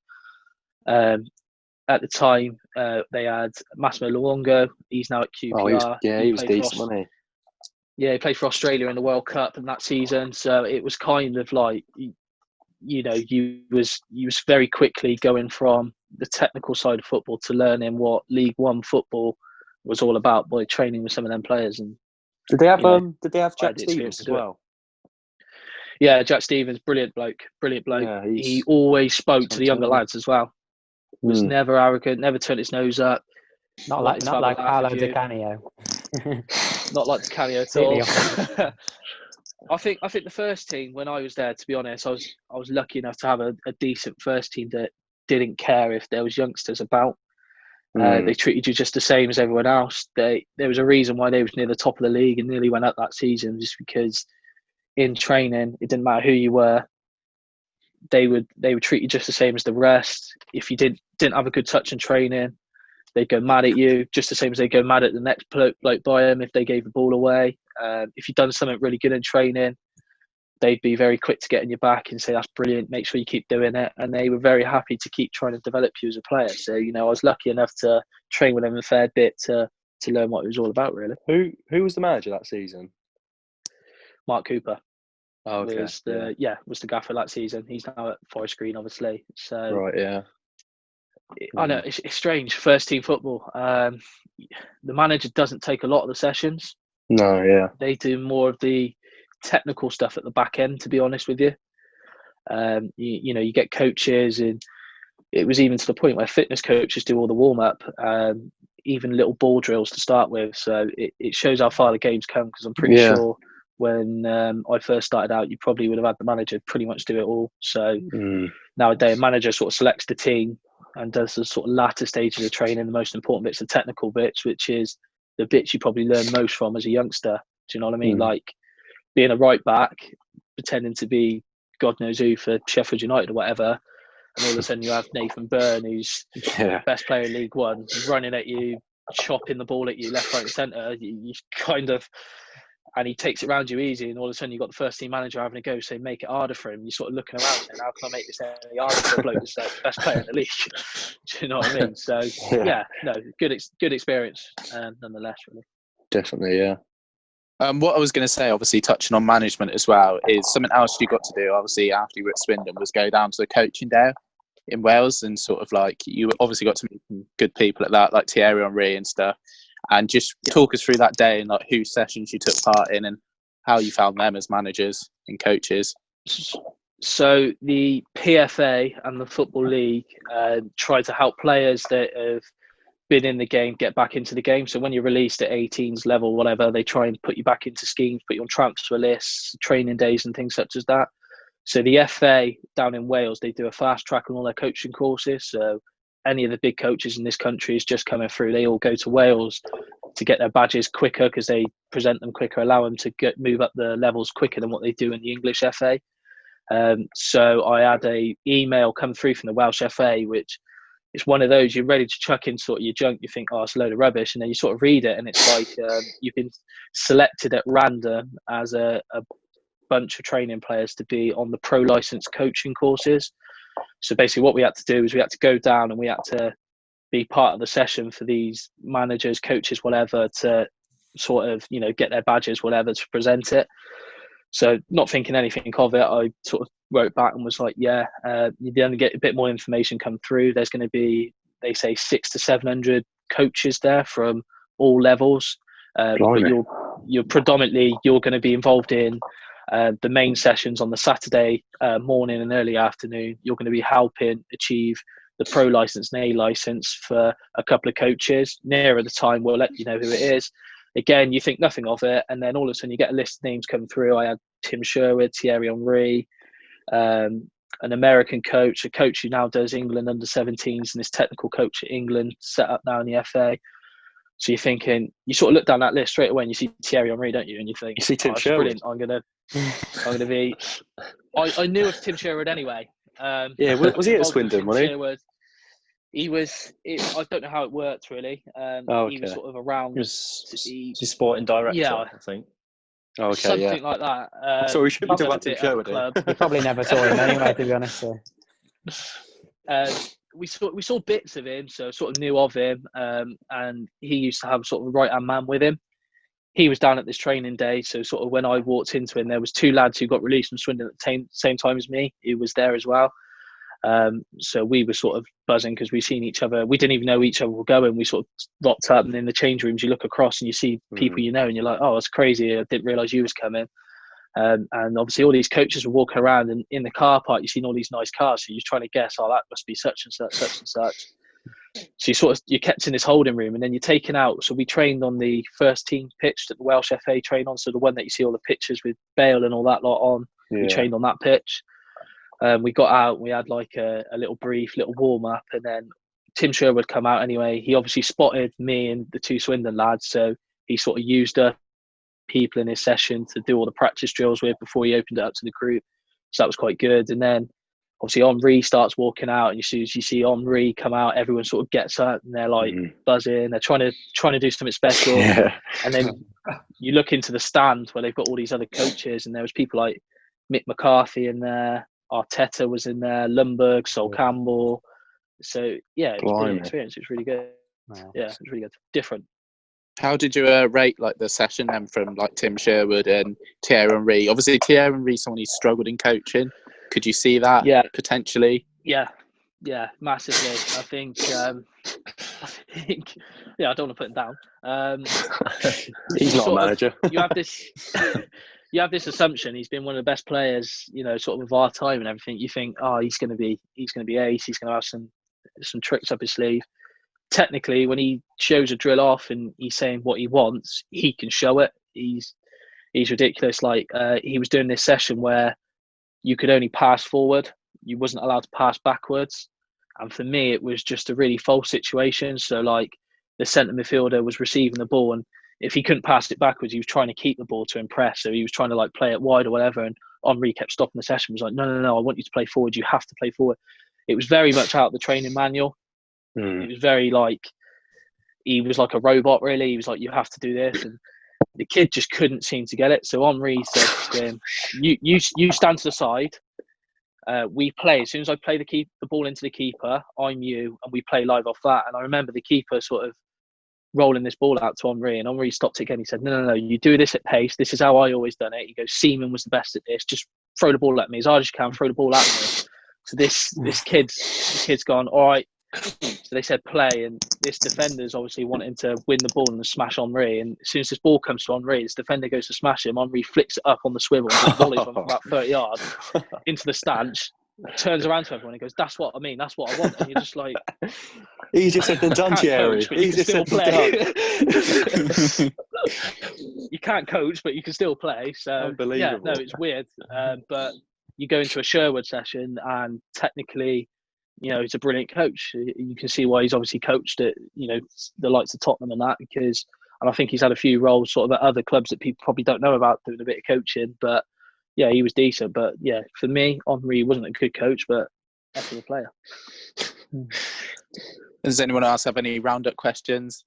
At the time, they had Massimo Luongo. He's now at QPR.
He was decent, wasn't he?
Yeah, he played for Australia in the World Cup in that season. So it was kind of like, you was very quickly going from the technical side of football to learning what League One football was all about by training with some of them players. And
did they have Jack Stevens as well?
Yeah, Jack Stevens, brilliant bloke.
Yeah,
he always spoke to the younger lads as well. Was never arrogant, never turned his nose up.
Not like Paolo Di Canio.
Not like Di Canio at all. I think the first team, when I was there, to be honest, I was lucky enough to have a decent first team that didn't care if there was youngsters about. They treated you just the same as everyone else. There was a reason why they was near the top of the league and nearly went up that season, just because in training it didn't matter who you were. They would treat you just the same as the rest. If you didn't have a good touch in training, they'd go mad at you, just the same as they go mad at the next bloke by them if they gave the ball away. If you'd done something really good in training, they'd be very quick to get in your back and say, that's brilliant, make sure you keep doing it. And they were very happy to keep trying to develop you as a player. So, I was lucky enough to train with them a fair bit to learn what it was all about, really.
Who was the manager that season?
Mark Cooper.
Oh, okay.
Was the gaffer that season. He's now at Forest Green, obviously. So
right, yeah.
I know it's strange. First team football. The manager doesn't take a lot of the sessions.
No, yeah.
They do more of the technical stuff at the back end, to be honest with you. You get coaches, and it was even to the point where fitness coaches do all the warm up, even little ball drills to start with. So it shows how far the game's come, because I'm pretty sure when I first started out, you probably would have had the manager pretty much do it all. So nowadays, a manager sort of selects the team and does the sort of latter stages of training, the most important bits, the technical bits, which is the bits you probably learn most from as a youngster. Do you know what I mean? Like being a right back, pretending to be God knows who for Sheffield United or whatever, and all of a sudden you have Nathan Byrne, who's the best player in League One, running at you, chopping the ball at you left, right and centre. You kind of... And he takes it around you easy, and all of a sudden you've got the first team manager having a go, say, make it harder for him. You're sort of looking around saying, how can I make this any harder for a bloke that's the best player in the league? Do you know what I mean? So, good experience, nonetheless, really.
Definitely, yeah.
What I was going to say, obviously touching on management as well, is something else you got to do, obviously, after you were at Swindon, was go down to the coaching day in Wales, and sort of like, you obviously got to meet some good people at that, like Thierry Henry and stuff. And just talk us through that day and like whose sessions you took part in and how you found them as managers and coaches.
So the PFA and the Football League try to help players that have been in the game get back into the game. So when you're released at 18s level, whatever, they try and put you back into schemes, put you on transfer lists, training days and things such as that. So the FA down in Wales, they do a fast track on all their coaching courses. So any of the big coaches in this country is just coming through. They all go to Wales to get their badges quicker because they present them quicker, allow them to move up the levels quicker than what they do in the English FA. So I had a email come through from the Welsh FA, which is one of those you're ready to chuck in sort of your junk. You think, oh, it's a load of rubbish. And then you sort of read it and it's like you've been selected at random as a bunch of training players to be on the pro license coaching courses. So basically what we had to do is we had to go down and we had to be part of the session for these managers, coaches, whatever, to sort of, get their badges, whatever, to present it. So not thinking anything of it, I sort of wrote back and was like, you're going to get a bit more information come through. There's going to be, they say, 600 to 700 coaches there from all levels. But you're predominantly, you're going to be involved in the main sessions on the Saturday morning and early afternoon. You're going to be helping achieve the pro license and A license for a couple of coaches. Nearer the time, we'll let you know who it is. Again, you think nothing of it, and then all of a sudden you get a list of names come through. I had Tim Sherwood, Thierry Henry, an American coach, a coach who now does England under-17s and is technical coach at England, set up now in the FA. So you're thinking, you sort of look down that list straight away and you see Thierry Henry, don't you? And you think,
you see Tim Sherwood.
Brilliant. I'm going to be. I knew of Tim Sherwood anyway.
Yeah, was he at Swindon? Was he?
Sherwood, he was. I don't know how it worked really.
Okay.
He was sort of around.
He was sporting director,
Yeah,
I think.
Okay,
something like that.
So we should be talking about
Tim
Tim Sherwood.
You probably never saw him anyway, to be honest. So.
We saw bits of him, so sort of knew of him, and he used to have sort of a right-hand man with him. He was down at this training day, so sort of when I walked into him, there was 2 lads who got released from Swindon at the same time as me. He was there as well. So we were sort of buzzing because we've seen each other. We didn't even know each other were going. We sort of rocked up, and in the change rooms, you look across and you see people you know, and you're like, "Oh, that's crazy! I didn't realise you was coming." And obviously, all these coaches were walking around, and in the car park, you've seen all these nice cars. So you're trying to guess, "Oh, that must be such and such, such and such." So you're kept in this holding room, and then you're taken out. So we trained on the first team pitch that the Welsh FA train on. So the one that you see all the pictures with Bale and all that lot on. Yeah. We trained on that pitch. We got out. We had like a little brief, little warm up, and then Tim Sherwood come out anyway. He obviously spotted me and the 2 Swindon lads, so he sort of used people in his session to do all the practice drills with before he opened it up to the group. So that was quite good. And then obviously Henri starts walking out, and as soon as you see Henri come out, everyone sort of gets up and they're like buzzing. They're trying to do something special. Yeah. And then you look into the stand where they've got all these other coaches, and there was people like Mick McCarthy in there, Arteta was in there, Lundberg, Sol Campbell. So yeah, it was a brilliant experience. It was really good. Wow. Yeah, it was really good. Different.
How did you rate like the session then from like Tim Sherwood and Thierry Henry? Obviously, Thierry Henry, someone who's struggled in coaching. Could you see that potentially?
Yeah, massively. I think, I don't want to put him down.
He's not a manager.
You have this assumption he's been one of the best players, sort of of our time and everything. You think, oh, he's going to be ace. He's going to have some tricks up his sleeve. Technically, when he shows a drill off and he's saying what he wants, he can show it. He's ridiculous. Like he was doing this session where you could only pass forward. You wasn't allowed to pass backwards. And for me, it was just a really false situation. So like the centre midfielder was receiving the ball, and if he couldn't pass it backwards, he was trying to keep the ball to impress. So he was trying to like play it wide or whatever. And Henri kept stopping the session. He was like, no, I want you to play forward. You have to play forward. It was very much out of the training manual. It was very like, he was like a robot really. He was like, you have to do this. And the kid just couldn't seem to get it. So Henri said to him, you stand to the side. We play. As soon as I play the ball into the keeper, I'm you, and we play live off that. And I remember the keeper sort of rolling this ball out to Henri, and Henri stopped it again. He said, no, you do this at pace. This is how I always done it. He goes, Seaman was the best at this. Just throw the ball at me as hard as you can. Throw the ball at me. So this kid's gone, all right. So they said play, and this defender's obviously wanting to win the ball and smash Henri. And as soon as this ball comes to Henri, this defender goes to smash him. Henri flicks it up on the swivel and volleys from about 30 yards into the stands. Turns around to everyone and goes, "That's what I mean. That's what I want." And you're just like,
easier said than done, Thierry.
Easier said than done. You can't coach, but you can still play. So
unbelievable.
Yeah, no, it's weird. But you go into a Sherwood session, and technically, he's a brilliant coach. You can see why he's obviously coached at, the likes of Tottenham and that, and I think he's had a few roles sort of at other clubs that people probably don't know about, doing a bit of coaching. But yeah, he was decent. But yeah, for me, Henri wasn't a good coach, but heck of a player.
Does anyone else have any roundup questions?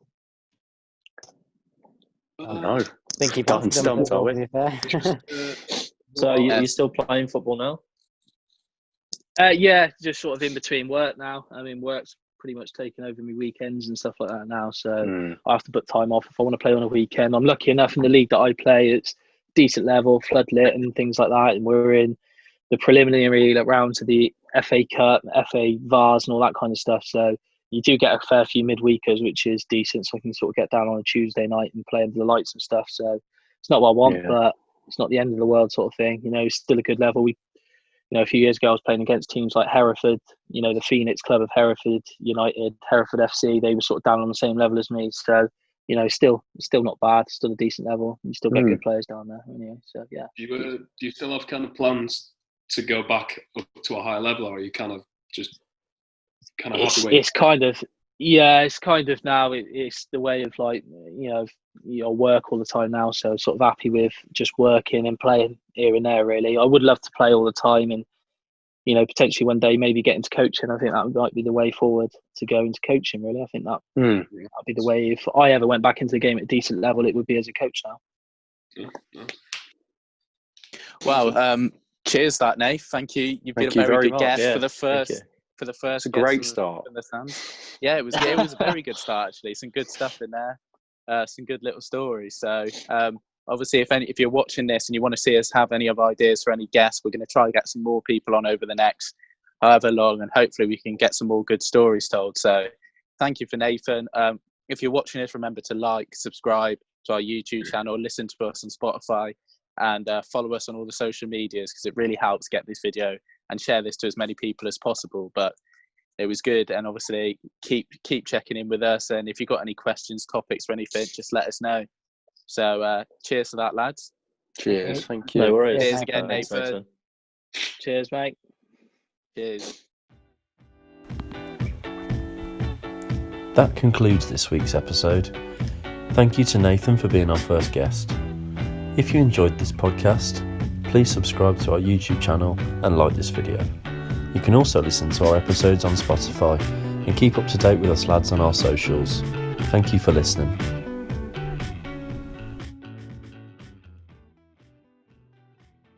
No.
I think you've got
stumped, are we?
So are you still playing football now?
Yeah, just sort of in between work now. I mean, work's pretty much taken over my weekends and stuff like that now. So I have to put time off if I want to play on a weekend. I'm lucky enough in the league that I play, it's decent level, floodlit and things like that. And we're in the preliminary rounds of the FA Cup, FA Vars and all that kind of stuff. So you do get a fair few midweekers, which is decent. So I can sort of get down on a Tuesday night and play under the lights and stuff. So it's not what I want, but it's not the end of the world sort of thing. It's still a good level. A few years ago, I was playing against teams like Hereford, the Phoenix Club of Hereford United, Hereford FC. They were sort of down on the same level as me. So, still not bad. Still a decent level. You still get good players down there. So, yeah.
Do you still have kind of plans to go back up to a higher level, or are you kind of just happy with it?
It's kind of, it's kind of now. It's the way of like, work all the time now. So sort of happy with just working and playing here and there. Really, I would love to play all the time, and potentially one day maybe get into coaching. I think that might be the way forward to go into coaching. Really, I think that'd be the way. If I ever went back into the game at a decent level, it would be as a coach now.
Well, cheers, that Nath. Thank you. You've been a very good guest for the first. For the first,
it's a great start.
Yeah, it was a very good start actually. Some good stuff in there, some good little stories. So obviously, if you're watching this and you want to see us have any of ideas for any guests, we're going to try to get some more people on over the next however long, and hopefully we can get some more good stories told. So thank you for Nathan. If you're watching this, remember to like, subscribe to our YouTube channel, listen to us on Spotify, and follow us on all the social medias, because it really helps get this video and share this to as many people as possible. But it was good, and obviously keep checking in with us, and if you've got any questions, topics or anything, just let us know. So cheers for that, lads.
Cheers. Thank you.
No worries.
Cheers again, Nathan.
Cheers, mate.
Cheers.
That concludes this week's episode. Thank you to Nathan for being our first guest. If you enjoyed this podcast, please subscribe to our YouTube channel and like this video. You can also listen to our episodes on Spotify and keep up to date with us lads on our socials. Thank you for listening.